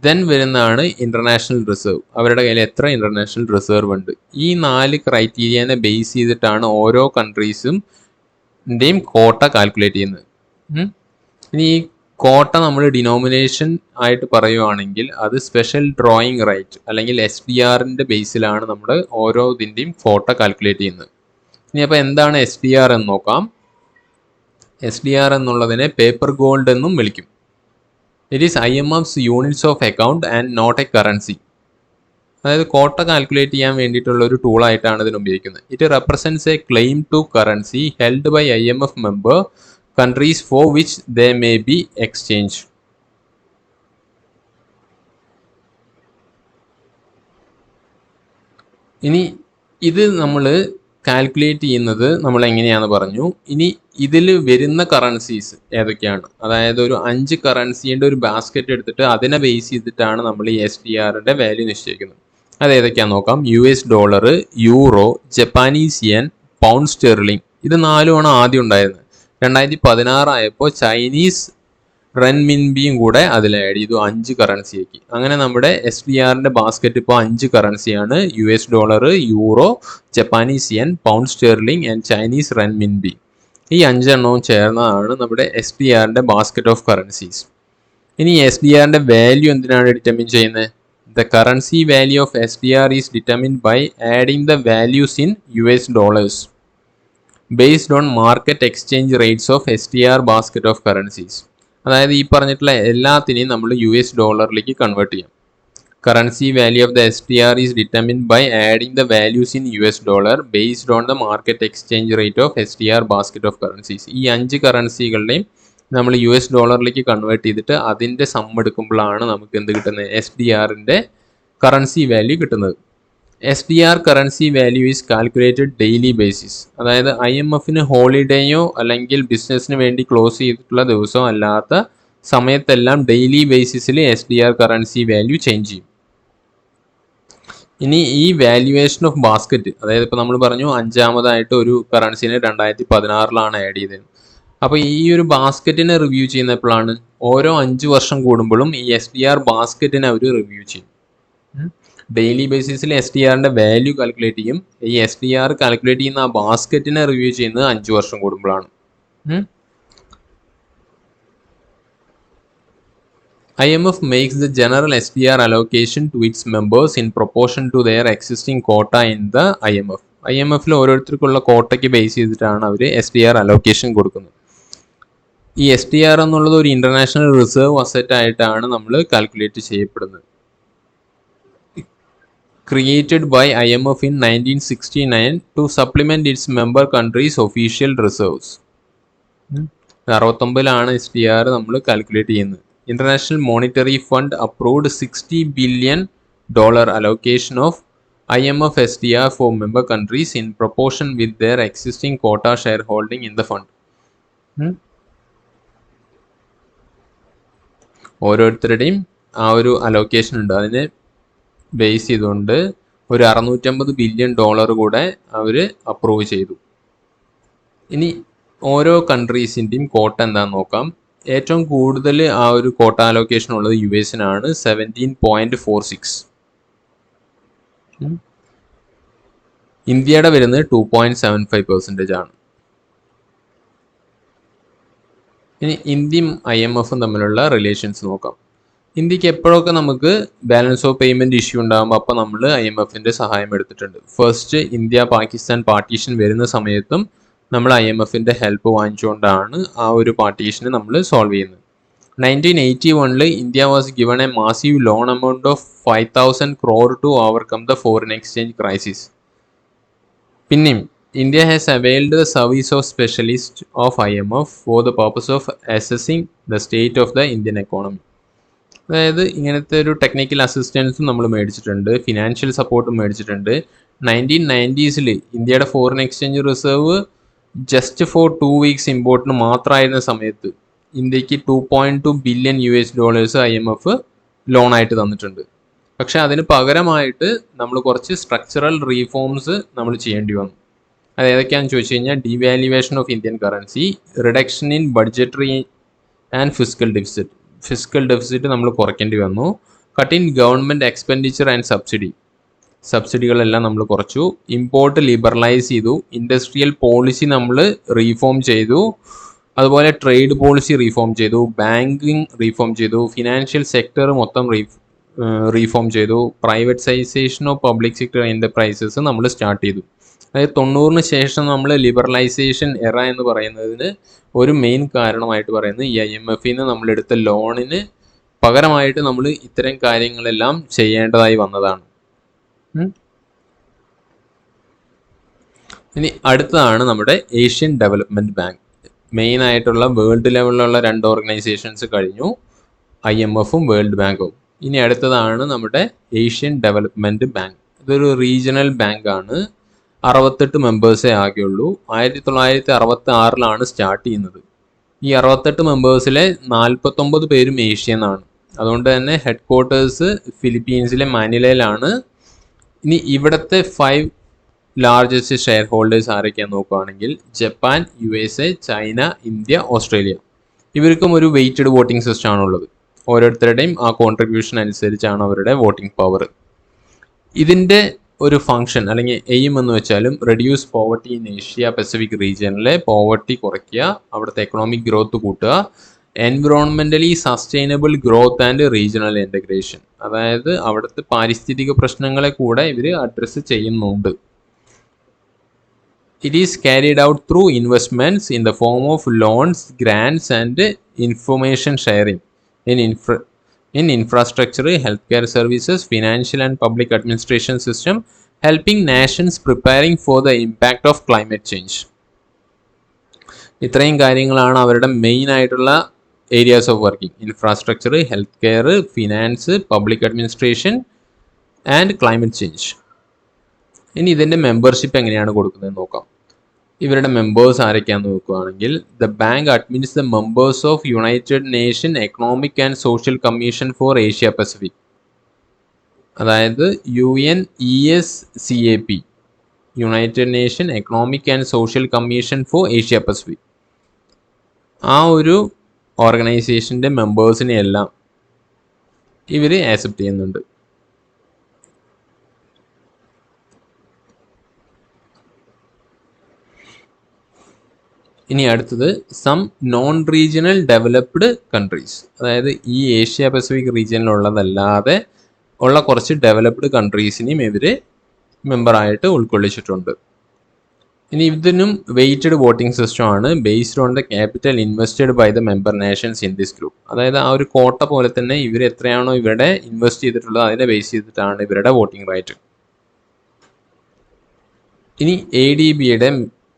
ദെൻ വരുന്നതാണ് ഇൻ്റർനാഷണൽ റിസർവ്, അവരുടെ കയ്യിൽ എത്ര ഇൻ്റർനാഷണൽ റിസർവ് ഉണ്ട്. ഈ 4 ക്രൈറ്റീരിയനെ ബേസ് ചെയ്തിട്ടാണ് ഓരോ കൺട്രീസിൻ്റെയും കോട്ട കാൽക്കുലേറ്റ് ചെയ്യുന്നത്. ഇനി ഈ കോട്ട നമ്മൾ ഡിനോമിനേഷൻ ആയിട്ട് പറയുവാണെങ്കിൽ അത് സ്പെഷ്യൽ ഡ്രോയിങ് റൈറ്റ് അല്ലെങ്കിൽ SDRൻ്റെ ബേസിലാണ് നമ്മൾ ഓരോ ഇതിൻ്റെയും കോട്ട കാൽക്കുലേറ്റ് ചെയ്യുന്നത്. ഇനി അപ്പോൾ എന്താണ് SDR എന്ന് നോക്കാം. SDR എന്നുള്ളതിനെ പേപ്പർ ഗോൾഡ് എന്നും വിളിക്കും. It is IMF's units of account and not a currency. അതായത് കോട്ട കാൽക്കുലേറ്റ് ചെയ്യാൻ വേണ്ടിയിട്ടുള്ള ഒരു ടൂളായിട്ടാണ് ഇതിന് ഉപയോഗിക്കുന്നത്. It represents a claim to currency held by IMF member countries for which they may be exchange. ഇനി ഇത് നമ്മൾ കാൽക്കുലേറ്റ് ചെയ്യുന്നത് നമ്മൾ എങ്ങനെയാണെന്ന് പറഞ്ഞു. ഇനി ഇതിൽ വരുന്ന കറൻസീസ് ഏതൊക്കെയാണ്? അതായത് ഒരു 5 കറൻസീൻ്റെ ഒരു ബാസ്ക്കറ്റ് എടുത്തിട്ട് അതിനെ ബേസ് ചെയ്തിട്ടാണ് നമ്മൾ ഈ SDRൻ്റെ വാല്യൂ നിശ്ചയിക്കുന്നത്. അത് ഏതൊക്കെയാണെന്ന് നോക്കാം. US dollar, euro, Japanese yen, pound sterling. ഇത് 4ആണ് ആദ്യം ഉണ്ടായിരുന്നത്. 2016 ആയപ്പോൾ ചൈനീസ് റെൻമിൻബിയും കൂടെ അതിൽ ആഡ് ചെയ്തു 5 കറൻസിയാക്കി. അങ്ങനെ നമ്മുടെ SDRൻ്റെ ബാസ്ക്കറ്റ് ഇപ്പോൾ 5 കറൻസിയാണ്: US dollar, euro, Japanese yen, pound sterling and Chinese renminbi. ഈ 5 എണ്ണവും ചേർന്നതാണ് നമ്മുടെ SDRൻ്റെ ബാസ്ക്കറ്റ് ഓഫ് കറൻസീസ്. ഇനി SDRൻ്റെ വാല്യൂ എന്തിനാണ് ഡിറ്റർമിൻ ചെയ്യുന്നത്? The currency value of SDR is determined by adding the values in US dollars based on market exchange rates of SDR basket of currencies. അതായത് ഈ പറഞ്ഞിട്ടുള്ള എല്ലാത്തിനെയും നമ്മൾ US ഡോളറിലേക്ക് കൺവേർട്ട് ചെയ്യാം. Currency value of the SDR is determined by adding the values in US dollar based on the market exchange rate of SDR basket of currencies. ഈ 5 കറൻസികളുടെയും നമ്മൾ US ഡോളറിലേക്ക് കൺവേർട്ട് ചെയ്തിട്ട് അതിൻ്റെ സം എടുക്കുമ്പോഴാണ് നമുക്ക് എന്ത് കിട്ടുന്നത്? SDRൻ്റെ കറൻസി വാല്യൂ കിട്ടുന്നത്. SDR currency value is calculated daily basis. അതായത് IMFന് ഹോളിഡേയോ അല്ലെങ്കിൽ ബിസിനസ്സിന് വേണ്ടി ക്ലോസ് ചെയ്തിട്ടുള്ള ദിവസമോ അല്ലാത്ത സമയത്തെല്ലാം ഡെയിലി ബേസിസിൽ SDR കറൻസി വാല്യൂ ചേഞ്ച് ചെയ്യും. ഇനി ഈ വാല്യുവേഷൻ ഓഫ് ബാസ്ക്കറ്റ്, അതായത് ഇപ്പോൾ നമ്മൾ പറഞ്ഞു 5ാമതായിട്ട് ഒരു കറൻസിനെ 2016 ആഡ് ചെയ്തത്. അപ്പോൾ ഈ ഒരു ബാസ്ക്കറ്റിനെ റിവ്യൂ ചെയ്യുന്ന എപ്പോഴാണ്? ഓരോ 5 വർഷം കൂടുമ്പോഴും ഈ SDR ബാസ്ക്കറ്റിനെ അവർ റിവ്യൂ ചെയ്യും. ഡെയിലി ബേസിസിൽ SDRൻ്റെ വാല്യൂ കാൽക്കുലേറ്റ് ചെയ്യും. ഈ SDR കാൽക്കുലേറ്റ് ചെയ്യുന്ന ആ ബാസ്ക്കറ്റിനെ റിവ്യൂ ചെയ്യുന്നത് 5 വർഷം കൂടുമ്പോഴാണ്. IMF makes the general SDR allocation to its members in proportion to their existing quota in the IMF. IMFൽ ഓരോരുത്തർക്കുള്ള കോട്ടയ്ക്ക് ബേസ് ചെയ്തിട്ടാണ് അവർ SDR അലോക്കേഷൻ കൊടുക്കുന്നത്. ഈ SDR എന്നുള്ളത് ഒരു ഇൻ്റർനാഷണൽ റിസർവ് അസറ്റ് ആയിട്ടാണ് നമ്മൾ കാൽക്കുലേറ്റ് ചെയ്യപ്പെടുന്നത്. Created by IMF in 1969 to supplement its member countries' official reserves. 69ലാണ് SDR നമ്മൾ കാൽക്കുലേറ്റ് ചെയ്യുന്നത്. International Monetary Fund approved $60 billion allocation of IMF SDR for member countries in proportion with their existing quota shareholding in the fund. ഓരോരുത്തരുടെയും ആ ഒരു allocation ഉണ്ട്. അതിനെ base ചെയ്തുകൊണ്ട് ഒരു $650 billion കൂടെ അവർ അപ്രൂവ് ചെയ്തു. ഇനി ഓരോ കൺട്രീസിൻ്റെയും കോട്ട എന്താണെന്ന് നോക്കാം. ഏറ്റവും കൂടുതൽ ആ ഒരു കോട്ട അലോക്കേഷൻ ഉള്ളത് US-നാണ്, 17.46. ഇന്ത്യയുടെ വരുന്നത് 2.75% ആണ്. ഇനി ഇന്ത്യയും IMFും തമ്മിലുള്ള റിലേഷൻസ് നോക്കാം. ഇന്ത്യക്ക് എപ്പോഴൊക്കെ നമുക്ക് ബാലൻസ് ഓഫ് പേയ്മെൻറ്റ് ഇഷ്യൂ ഉണ്ടാകുമ്പോൾ അപ്പോൾ നമ്മൾ IMFിൻ്റെ സഹായം എടുത്തിട്ടുണ്ട്. ഫസ്റ്റ് ഇന്ത്യ പാകിസ്ഥാൻ പാർട്ടീഷൻ വരുന്ന സമയത്തും നമ്മൾ IMFിൻ്റെ ഹെൽപ്പ് വാങ്ങിച്ചുകൊണ്ടാണ് ആ ഒരു പാർട്ടീഷന് നമ്മൾ സോൾവ് ചെയ്യുന്നത്. 1981 India was given a massive loan amount of 5,000 crore to overcome the foreign exchange crisis. പിന്നെയും India has availed the service of specialists of IMF for the purpose of assessing the state of the Indian economy. അതായത് ഇങ്ങനത്തെ ഒരു technical അസിസ്റ്റൻസും നമ്മൾ മേടിച്ചിട്ടുണ്ട്, financial സപ്പോർട്ടും മേടിച്ചിട്ടുണ്ട്. 1990s ഇന്ത്യയുടെ foreign exchange reserve just for 2 weeks ഇമ്പോർട്ടിന് മാത്രമായിരുന്ന സമയത്ത് ഇന്ത്യക്ക് $2.2 billion IMF ലോണായിട്ട് തന്നിട്ടുണ്ട്. പക്ഷെ അതിന് പകരമായിട്ട് നമ്മൾ കുറച്ച് സ്ട്രക്ചറൽ റീഫോംസ് നമ്മൾ ചെയ്യേണ്ടി വന്നു. അത് ഏതൊക്കെയാണെന്ന് ചോദിച്ചു കഴിഞ്ഞാൽ devaluation of Indian currency, reduction in budgetary and fiscal deficit നമ്മൾ കുറയ്ക്കേണ്ടി വന്നു, cut in government expenditure and സബ്സിഡികളെല്ലാം നമ്മൾ കുറച്ചു, ഇമ്പോർട്ട് ലിബറലൈസ് ചെയ്തു, ഇൻഡസ്ട്രിയൽ പോളിസി നമ്മൾ റീഫോം ചെയ്തു, അതുപോലെ ട്രേഡ് പോളിസി റീഫോം ചെയ്തു, ബാങ്കിങ് റീഫോം ചെയ്തു, ഫിനാൻഷ്യൽ സെക്ടർ മൊത്തം റീഫോം ചെയ്തു, privatisation of public sector enterprises നമ്മൾ സ്റ്റാർട്ട് ചെയ്തു. അതായത് 90-ന് ശേഷം നമ്മൾ ലിബറലൈസേഷൻ എറ എന്ന് പറയുന്നതിന് ഒരു മെയിൻ കാരണമായിട്ട് പറയുന്നത് ഈ IMFന്ന് നമ്മളെടുത്ത ലോണിന് പകരമായിട്ട് നമ്മൾ ഇത്തരം കാര്യങ്ങളെല്ലാം ചെയ്യേണ്ടതായി വന്നതാണ്. ഇനി അടുത്തതാണ് നമ്മുടെ ഏഷ്യൻ ഡെവലപ്മെൻറ്റ് ബാങ്ക്. മെയിൻ ആയിട്ടുള്ള വേൾഡ് ലെവലിലുള്ള 2 ഓർഗനൈസേഷൻസ് കഴിഞ്ഞു, IMFും വേൾഡ് ബാങ്കും. ഇനി അടുത്തതാണ് നമ്മുടെ ഏഷ്യൻ ഡെവലപ്മെൻറ്റ് ബാങ്ക്. ഇതൊരു റീജിയണൽ ബാങ്കാണ്. 68 മെമ്പേഴ്സേ ആകെയുള്ളൂ. 1966 സ്റ്റാർട്ട് ചെയ്യുന്നത്. ഈ 68 മെമ്പേഴ്സിലെ 49 പേരും ഏഷ്യന്നാണ്. അതുകൊണ്ട് തന്നെ ഹെഡ് ക്വാർട്ടേഴ്സ് ഫിലിപ്പീൻസിലെ മാനിലയിലാണ്. ഇനി ഇവിടുത്തെ 5 ലാർജസ്റ്റ് ഷെയർ ഹോൾഡേഴ്സ് ആരൊക്കെയാണെന്ന് നോക്കുകയാണെങ്കിൽ Japan, USA, China, India, Australia. ഇവർക്കും ഒരു വെയ്റ്റഡ് വോട്ടിംഗ് സിസ്റ്റം ആണുള്ളത്. ഓരോരുത്തരുടെയും ആ കോൺട്രിബ്യൂഷൻ അനുസരിച്ചാണ് അവരുടെ വോട്ടിംഗ് പവർ. ഇതിൻ്റെ ഒരു ഫംഗ്ഷൻ അല്ലെങ്കിൽ എയിം എന്ന് വെച്ചാലും reduce poverty in Asia Pacific റീജിയനിലെ പോവർട്ടി കുറയ്ക്കുക, അവിടുത്തെ എക്കണോമിക് ഗ്രോത്ത് കൂട്ടുക, environmentally sustainable growth and regional integration. അതായത് അവിടുത്തെ പാരിസ്ഥിതിക പ്രശ്നങ്ങളെ കൂടെ ഇവർ അഡ്രസ്സ് ചെയ്യുന്നുണ്ട്. It is carried out through investments in the form of loans, grants and information sharing in infrastructure, healthcare services, financial and public administration system, helping nations preparing for the impact of climate change. ഇത്രയും കാര്യങ്ങളാണ് അവരുടെ main ആയിട്ടുള്ള areas of working: infrastructure, health care, finance, public administration and climate change. ഇനി ഇതിൻ്റെ membership എങ്ങനെയാണ് കൊടുക്കുന്നത് നോക്കാം. ഇവരുടെ മെമ്പേഴ്സ് ആരൊക്കെയാണെന്ന് നോക്കുകയാണെങ്കിൽ the bank admins the members of United nation economic and social commission for Asia Pacific. അതായത് UNESCAP, United nation economic and social commission for Asia Pacific. ആ ഒരു ഓർഗനൈസേഷൻ്റെ മെമ്പേഴ്സിനെ എല്ലാം ഇവർ ആക്സെപ്റ്റ് ചെയ്യുന്നുണ്ട്. ഇനി അടുത്തത് some non regional developed countries. അതായത് ഈ ഏഷ്യ പസഫിക് റീജിയനിലുള്ളതല്ലാതെ ഉള്ള കുറച്ച് ഡെവലപ്ഡ് കൺട്രീസിനെയും ഇവർ മെമ്പറായിട്ട് ഉൾക്കൊള്ളിച്ചിട്ടുണ്ട്. ഇനി ഇതിനും വെയ്റ്റഡ് വോട്ടിംഗ് സിസ്റ്റമാണ് based on the capital invested by the member nations in this group. അതായത് ആ ഒരു കോട്ട പോലെ തന്നെ ഇവർ എത്രയാണോ ഇവിടെ ഇൻവെസ്റ്റ് ചെയ്തിട്ടുള്ളത് അതിനെ ബേസ് ചെയ്തിട്ടാണ് ഇവരുടെ വോട്ടിംഗ് റൈറ്റ്. ഇനി ADBയുടെ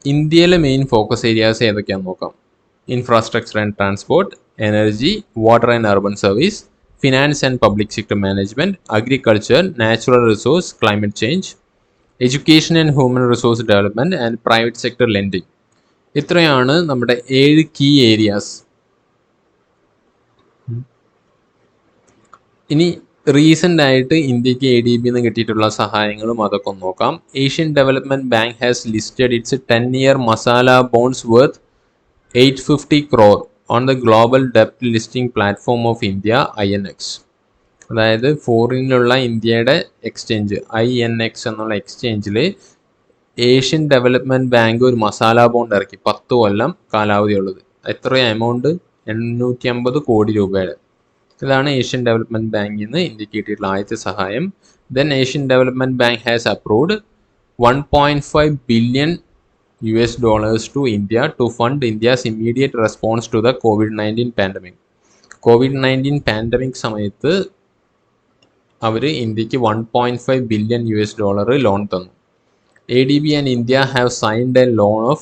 ഇന്ത്യയിലെ മെയിൻ ഫോക്കസ് ഏരിയാസ് ഏതൊക്കെയാണെന്ന് നോക്കാം. Infrastructure and transport, energy, water and urban service, finance and public sector management, agriculture, natural resource, climate change, education and human resource development and private sector lending. ഇത്രയാണ് നമ്മുടെ 7 key areas. ഇനി recent ആയിട്ട് ഇന്ത്യക്ക് ADBന്ന് കിട്ടിയിട്ടുള്ള സഹായങ്ങളും അതൊക്കെ ഒന്ന് നോക്കാം. Asian development bank has listed its 10-year masala bonds worth 850 crore on the global ഡെപ്റ്റ് listing platform of India INX. അതായത് ഫോറിനിലുള്ള ഇന്ത്യയുടെ എക്സ്ചേഞ്ച് INX എന്നുള്ള എക്സ്ചേഞ്ചിൽ ഏഷ്യൻ ഡെവലപ്മെൻറ്റ് ബാങ്ക് ഒരു മസാല ബോണ്ട് ഇറക്കി 10 കൊല്ലം കാലാവധി ഉള്ളത്. എത്രയാണ് എമൗണ്ട്? 850 കോടി രൂപയുടെ. ഇതാണ് ഏഷ്യൻ ഡെവലപ്മെൻറ്റ് ബാങ്കിൽ നിന്ന് ഇന്ത്യക്ക് കിട്ടിയിട്ടുള്ള ആദ്യത്തെ സഹായം. Then Asian development bank has approved $1.5 billion to India to fund India's immediate response to the COVID-19 pandemic. COVID-19 pandemic സമയത്ത് അവർ ഇന്ത്യക്ക് $1.5 billion ലോൺ തന്നു. ADB and India have signed a loan of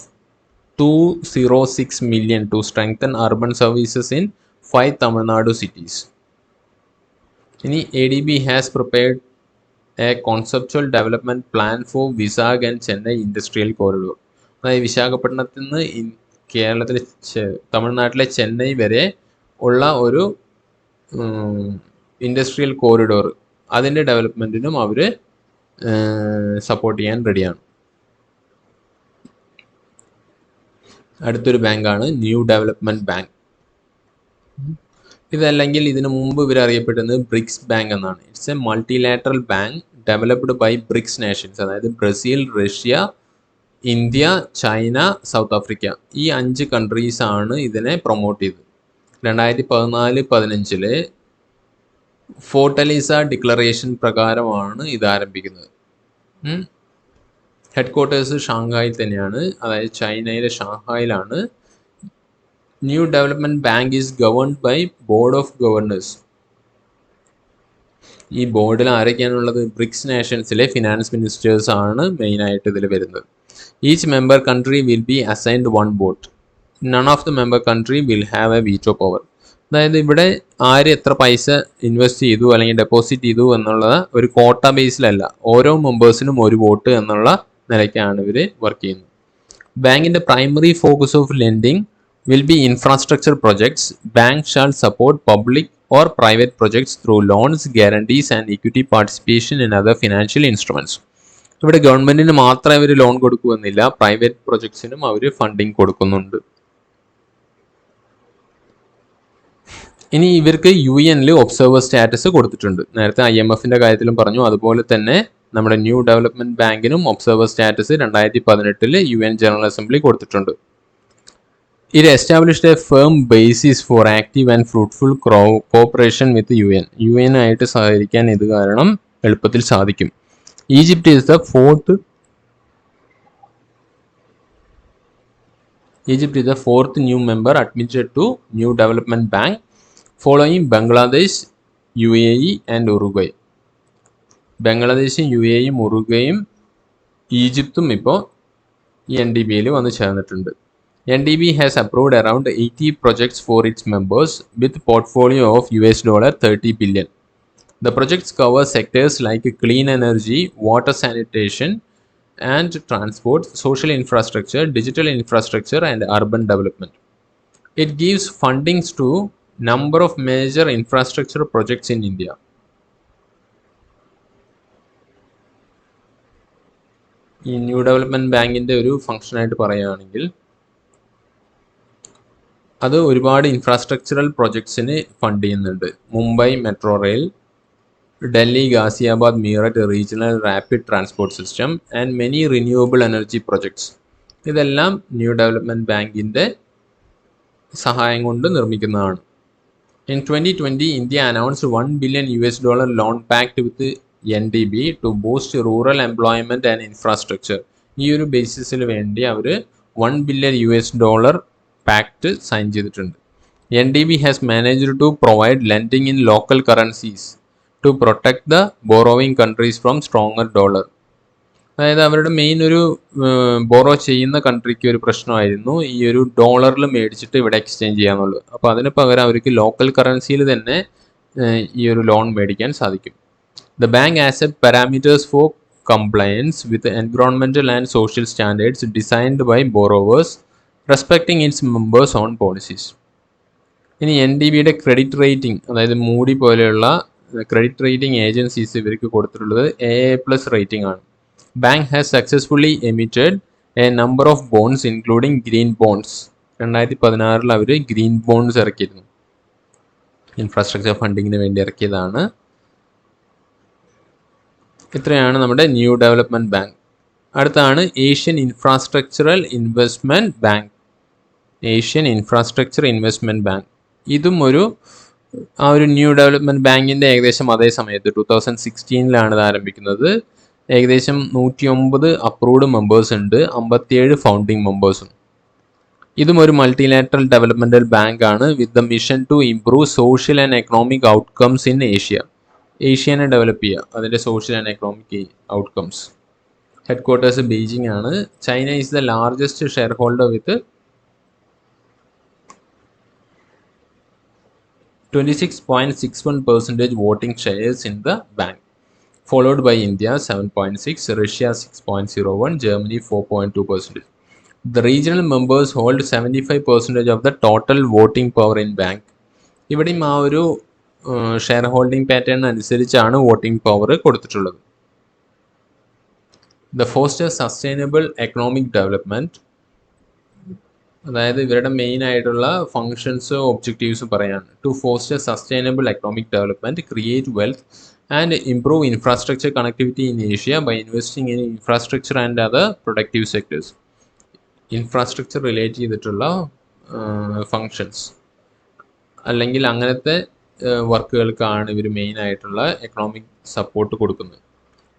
$206 million to strengthen urban services in 5 Tamil Nadu cities. ഇനി ADB has prepared a conceptual development plan for Vizag and Chennai industrial corridor. അതായത് വിശാഖപട്ടണത്തിൽ നിന്ന് കേരളത്തിലെ തമിഴ്നാട്ടിലെ ചെന്നൈ വരെ ഉള്ള ഒരു industrial corridor, അതിൻ്റെ ഡെവലപ്മെൻറ്റിനും അവർ support ചെയ്യാൻ റെഡിയാണ്. അടുത്തൊരു ബാങ്കാണ് ന്യൂ ഡെവലപ്മെൻറ്റ് ബാങ്ക്. ഇതല്ലെങ്കിൽ ഇതിനു മുമ്പ് ഇവർ അറിയപ്പെടുന്നത് ബ്രിക്സ് ബാങ്ക് എന്നാണ്. It's a multilateral bank developed by BRICS nations, അതായത് Brazil, Russia, India, China, South Africa. ഈ 5 കൺട്രീസാണ് ഇതിനെ പ്രൊമോട്ട് ചെയ്തത്. 2014-15 ഫോർട്ടലീസ ഡിക്ലറേഷൻ പ്രകാരമാണ് ഇത് ആരംഭിക്കുന്നത്. ഹെഡ് ക്വാർട്ടേഴ്സ് ഷാങ്ഹായിൽ തന്നെയാണ്, അതായത് ചൈനയിലെ ഷാങ്ഹായിലാണ്. New development bank is governed by board of governors. ഈ ബോർഡിൽ ആരൊക്കെയാണുള്ളത്? ബ്രിക്സ് നേഷൻസിലെ ഫിനാൻസ് മിനിസ്റ്റേഴ്സ് ആണ് മെയിനായിട്ട് ഇതിൽ വരുന്നത്. Each member country will be assigned 1 vote. None of the member country will have a veto power. അതായത് ഇവിടെ ആര് എത്ര പൈസ ഇൻവെസ്റ്റ് ചെയ്തു അല്ലെങ്കിൽ ഡെപ്പോസിറ്റ് ചെയ്തു എന്നുള്ളത് ഒരു കോട്ട ബേസിലല്ല, ഓരോ മെമ്പേഴ്സിനും 1 vote എന്നുള്ള നിലയ്ക്കാണ് ഇവർ വർക്ക് ചെയ്യുന്നത്. ബാങ്കിൻ്റെ primary focus of lending will be infrastructure projects. Bank shall support public or private projects through loans, guarantees and equity participation in other financial instruments. ഇവിടെ ഗവൺമെൻറ്റിന് മാത്രമേ അവർ ലോൺ കൊടുക്കുമെന്നില്ല, പ്രൈവറ്റ് പ്രൊജക്ട്സിനും അവർ ഫണ്ടിങ് കൊടുക്കുന്നുണ്ട്. ഇനി ഇവർക്ക് UN ഒബ്സർവർ സ്റ്റാറ്റസ് കൊടുത്തിട്ടുണ്ട്. നേരത്തെ IMFൻ്റെ കാര്യത്തിലും പറഞ്ഞു, അതുപോലെ തന്നെ നമ്മുടെ ന്യൂ ഡെവലപ്മെൻറ്റ് ബാങ്കിനും observer status 2018 UN general assembly കൊടുത്തിട്ടുണ്ട്. It established a firm basis for active and fruitful cooperation with UN. UN ആയിട്ട് സഹകരിക്കാൻ ഇത് കാരണം എളുപ്പത്തിൽ സാധിക്കും. Egypt is the fourth new member admitted to New Development Bank following Bangladesh, UAE and Uruguay. ബംഗ്ലാദേശും UAEയും ഉറുഗ്വേയും ഈജിപ്തും ഇപ്പോൾ ഈ NDBയിൽ വന്ന് ചേർന്നിട്ടുണ്ട്. NDB has approved around 80 projects for its members with portfolio of $30 billion. The projects cover sectors like clean energy, water sanitation and transport, social infrastructure, digital infrastructure and urban development. It gives fundings to number of major infrastructure projects in India. ഈ new development ബാങ്കിൻ്റെ ഒരു ഫംഗ്ഷനായിട്ട് പറയുകയാണെങ്കിൽ അത് ഒരുപാട് infrastructural പ്രൊജക്ട്സിന് fund ചെയ്യുന്നുണ്ട്. Mumbai metro rail, Delhi-Ghaziabad-Meerut regional rapid transport system and many renewable energy projects. ഇതെല്ലാം new development ബാങ്കിൻ്റെ സഹായം കൊണ്ട് നിർമ്മിക്കുന്നതാണ്. In 2020, India announced $1 billion loan pact with NDB to boost rural employment and infrastructure. ഈ ഒരു ബേസിസിൽ വേണ്ടി അവർ $1 billion പാക്ട് സൈൻ ചെയ്തിട്ടുണ്ട്. NDB has managed to provide lending in local currencies to protect the borrowing countries from stronger dollar. അതായത് അവരുടെ main ഒരു borrow ചെയ്യുന്ന കൺട്രിക്ക് ഒരു പ്രശ്നമായിരുന്നു ഈ ഒരു ഡോളറിൽ മേടിച്ചിട്ട് ഇവിടെ എക്സ്ചേഞ്ച് ചെയ്യാന്നുള്ളത്. അപ്പോൾ അതിന് പകരം അവർക്ക് ലോക്കൽ കറൻസിയിൽ തന്നെ ഈ ഒരു ലോൺ മേടിക്കാൻ സാധിക്കും. The bank has set parameters for compliance with environmental and social standards designed by borrowers, respecting its members' own policies. ഇനി NDBയുടെ ക്രെഡിറ്റ് റേറ്റിംഗ്, അതായത് മൂഡി പോലെയുള്ള ക്രെഡിറ്റ് റേറ്റിംഗ് ഏജൻസീസ് ഇവർക്ക് കൊടുത്തിട്ടുള്ളത് AA+ റേറ്റിംഗ് ആണ്. Bank has successfully emitted a number of bonds including green bonds. 2016 our green bones ഇറക്കിയിരുന്നു, infrastructure ഫണ്ടിങ്ങിന് വേണ്ടി ഇറക്കിയതാണ്. ഇത്രയാണ് നമ്മുടെ new development bank. അടുത്താണ് Asian infrastructural investment bank. Asian infrastructure investment bank ഇതും ആ ഒരു ന്യൂ ഡെവലപ്മെൻറ്റ് ബാങ്കിൻ്റെ ഏകദേശം അതേ സമയത്ത് 2016 ഇത് ആരംഭിക്കുന്നത്. ഏകദേശം 109 അപ്രൂവ്ഡ് മെമ്പേഴ്സ് ഉണ്ട്, 57 ഫൗണ്ടിങ് മെമ്പേഴ്സും. ഇതും ഒരു മൾട്ടിലാറ്ററൽ ഡെവലപ്മെൻറ്റൽ ബാങ്ക് ആണ് with the mission to improve social and economic outcomes in ഏഷ്യനെ ഡെവലപ്പ് ചെയ്യുക, അതിൻ്റെ social and economic outcomes. Headquarters Beijing ആണ്. China is the largest shareholder with 26.61% voting shares in the bank, followed by India 7.6%, Russia 6.01%, Germany 4.2%. The regional members hold 75% of the total voting power in bank. ഇവിടെയും ആ ഒരു share holding pattern അനുസരിച്ചാണ് voting power കൊടുത്തിട്ടുള്ളത്. The foster sustainable economic development, അതായത് ഇവരുടെ main ആയിട്ടുള്ള functions objectives പറയാണ്. To foster sustainable economic development, create wealth and improve infrastructure connectivity in Asia by investing in infrastructure and other productive sectors. Infrastructure relate ചെയ്തിട്ടുള്ള functions അല്ലെങ്കിൽ അങ്ങനത്തെ വർക്കുകൾക്കാണ് ഇവർ main ആയിട്ടുള്ള എക്കണോമിക് സപ്പോർട്ട് കൊടുക്കുന്നത്.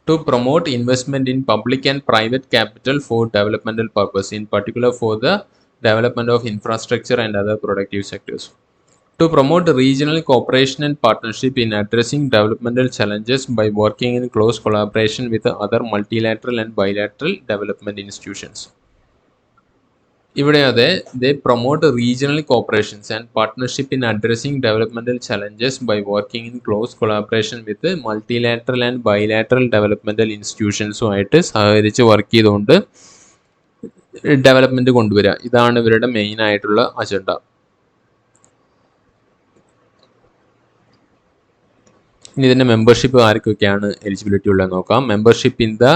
To promote investment in public and private capital for developmental purpose, in particular for the development of infrastructure and other productive sectors. To promote regional cooperation and partnership in addressing developmental challenges by working in close collaboration with other multilateral and bilateral development institutions. ഇവിടെ അതെ, they promote regional cooperations and partnership in addressing developmental challenges by working in close collaboration with multilateral and bilateral developmental institutions-ഉമായിട്ട് സഹകരിച്ച് work ചെയ്തുകൊണ്ട് development കൊണ്ടുവരിക. ഇതാണ് ഇവരുടെ main ആയിട്ടുള്ള agenda. ഇനി ഇതിൻ്റെ മെമ്പർഷിപ്പ് ആർക്കൊക്കെയാണ് എലിജിബിലിറ്റി ഉള്ളതെന്ന് നോക്കാം. Membership in the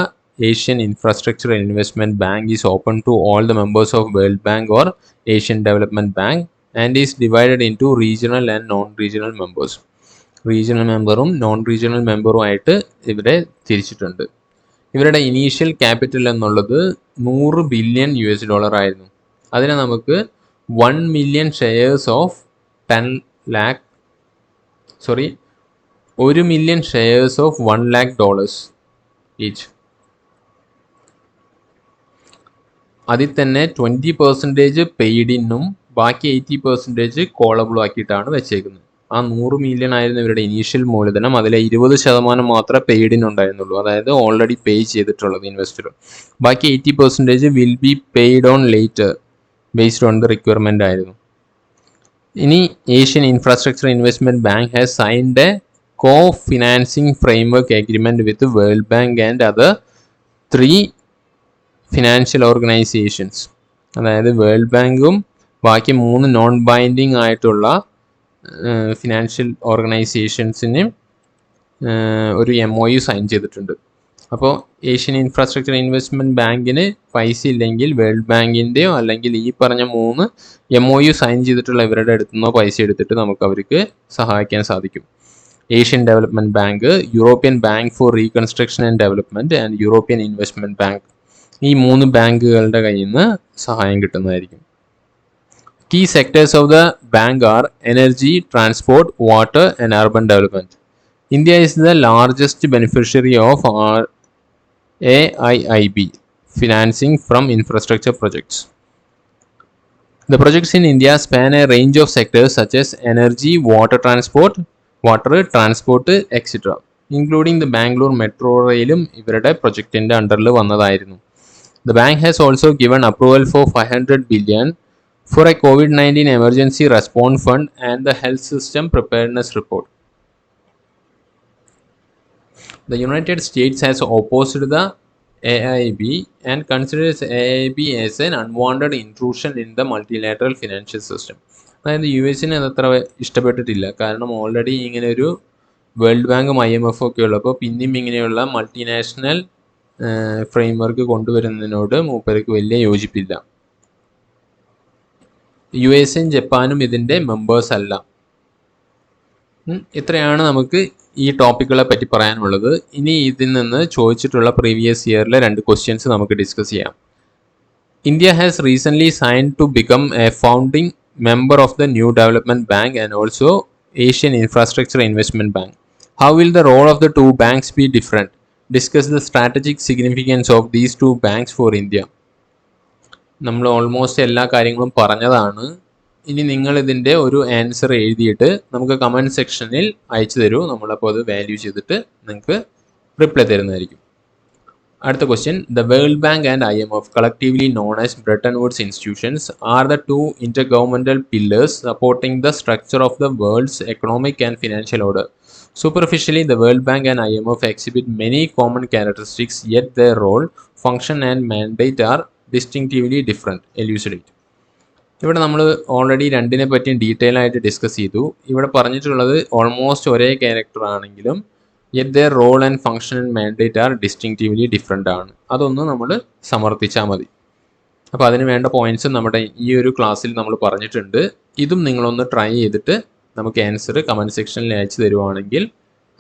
Asian infrastructure investment bank is open to all the members of world bank or Asian development bank and is divided into regional and non regional members. Regional മെമ്പറും non regional മെമ്പറുമായിട്ട് ഇവരെ തിരിച്ചിട്ടുണ്ട്. ഇവരുടെ initial capital എന്നുള്ളത് $100 billion ആയിരുന്നു. അതിനെ നമുക്ക് 1 million shares of 1 million shares of $1 lakh each. അതിൽ തന്നെ 20% പെയ്ഡിനും ബാക്കി 80% കോളബിളും ആക്കിയിട്ടാണ് വെച്ചേക്കുന്നത്. ആ 100 മില്യൺ ആയിരുന്നു ഇവരുടെ ഇനീഷ്യൽ മൂലധനം. അതിലെ 20% മാത്രമേ പെയ്ഡിനുണ്ടായിരുന്നുള്ളൂ, അതായത് ഓൾറെഡി പേ ചെയ്തിട്ടുള്ളത് ഇൻവെസ്റ്റർ. ബാക്കി 80% will be paid on later based on the requirement ആയിരുന്നു. ഇനി Asian infrastructure investment bank has signed A co financing framework agreement with world bank and other 3 financial organisations. അതായത് world ബാങ്കും ബാക്കി 3 non binding ആയിട്ടുള്ള financial ഓർഗനൈസേഷൻസിന് ഒരു MOU sign ചെയ്തിട്ടുണ്ട്. അപ്പോൾ Asian infrastructure investment ബാങ്കിന് പൈസ ഇല്ലെങ്കിൽ വേൾഡ് ബാങ്കിൻ്റെയോ അല്ലെങ്കിൽ ഈ പറഞ്ഞ 3 MOU സൈൻ ചെയ്തിട്ടുള്ള ഇവരുടെ അടുത്തു നിന്നോ പൈസ എടുത്തിട്ട് നമുക്ക് അവർക്ക് സഹായിക്കാൻ സാധിക്കും. Asian development bank, European bank for reconstruction and development and European investment bank, ഈ 3 ബാങ്കുകളുടെ കയ്യിൽ നിന്ന് സഹായം കിട്ടുന്നതായിരിക്കും. Key sectors of the bank are energy, transport, water and urban development. India is the largest beneficiary of AIIB financing from infrastructure projects. The projects in India span a range of sectors such as energy, water transport, etc., including the Bangalore Metro Railum ഇവരുടെ പ്രൊജക്റ്റിൻ്റെ അണ്ടറിൽ വന്നതായിരുന്നു. The bank has also given approval for 500 billion for a COVID-19 emergency response fund and the health system preparedness report. The United States has opposed the AIIB and considers AIIB as an unwanted intrusion in the multilateral financial system. അതായത് US-ന് അതത്ര ഇഷ്ടപ്പെട്ടിട്ടില്ല. കാരണം already ഇങ്ങനെ ഒരു world ബാങ്കും IMF ഒക്കെ ഉള്ളപ്പോൾ പിന്നെയും ഇങ്ങനെയുള്ള മൾട്ടിനാഷണൽ ഫ്രെയിംവർക്ക് കൊണ്ടുവരുന്നതിനോട് മൂപ്പർക്ക് വലിയ യോജിപ്പില്ല. USA ജപ്പാനും ഇതിൻ്റെ മെമ്പേഴ്സ് അല്ല. ഇത്രയാണ് നമുക്ക് ഈ ടോപ്പിക്കുകളെ പറ്റി പറയാനുള്ളത്. ഇനി ഇതിൽ നിന്ന് ചോദിച്ചിട്ടുള്ള പ്രീവിയസ് ഇയറിലെ 2 ക്വസ്റ്റ്യൻസ് നമുക്ക് ഡിസ്കസ് ചെയ്യാം. India has recently signed to become a founding member of the New Development Bank and also Asian Infrastructure Investment Bank. How will the role of the two banks be different? Discuss the strategic significance of these two banks for India. നമ്മൾ almost എല്ലാ കാര്യങ്ങളും പറഞ്ഞതാണ്. ഇനി നിങ്ങൾ ഇതിൻ്റെ ഒരു answer എഴുതിയിട്ട് നമുക്ക് കമൻറ്റ് സെക്ഷനിൽ അയച്ചു തരൂ. നമ്മളപ്പോൾ അത് വാല്യൂ ചെയ്തിട്ട് നിങ്ങൾക്ക് റിപ്ലൈ തരുന്നതായിരിക്കും. അടുത്ത question, the world bank and IMF, collectively known as Bretton Woods institutions, are the two intergovernmental pillars supporting the structure of the world's economic and financial order. Superficially, the World Bank and IMF exhibit many common characteristics, yet their role, function and mandate are distinctively different. Elucidate. ഇവിടെ നമ്മൾ already രണ്ടിനെ പറ്റിയും detail ആയിട്ട് discuss ചെയ്തു. ഇവിടെ പറഞ്ഞിട്ടുള്ളത് almost ഒരേ character ആണെങ്കിലും yet their role and function and mandate are distinctively different ആണ്. അതൊന്ന് നമ്മൾ സമർത്ഥിച്ചാൽ മതി. അപ്പോൾ അതിന് വേണ്ട പോയിന്റ്സ് നമ്മുടെ ഈ ഒരു ക്ലാസ്സിൽ നമ്മൾ പറഞ്ഞിട്ടുണ്ട്. ഇതും നിങ്ങളൊന്ന് ട്രൈ ചെയ്തിട്ട് നമുക്ക് ആൻസർ കമൻറ്റ് സെക്ഷനിൽ അയച്ചു തരുവാണെങ്കിൽ,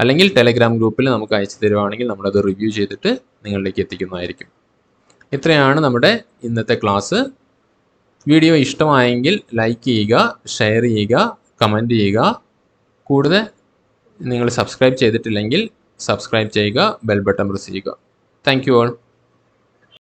അല്ലെങ്കിൽ ടെലഗ്രാം ഗ്രൂപ്പിൽ നമുക്ക് അയച്ചു തരുവാണെങ്കിൽ നമ്മളത് റിവ്യൂ ചെയ്തിട്ട് നിങ്ങളിലേക്ക് എത്തിക്കുന്നതായിരിക്കും. ഇത്രയാണ് നമ്മുടെ ഇന്നത്തെ ക്ലാസ്. വീഡിയോ ഇഷ്ടമായെങ്കിൽ ലൈക്ക് ചെയ്യുക, ഷെയർ ചെയ്യുക, കമൻറ്റ് ചെയ്യുക. കൂടുതൽ നിങ്ങൾ സബ്സ്ക്രൈബ് ചെയ്തിട്ടില്ലെങ്കിൽ സബ്സ്ക്രൈബ് ചെയ്യുക, ബെൽ ബട്ടൺ പ്രസ് ചെയ്യുക. Thank you all.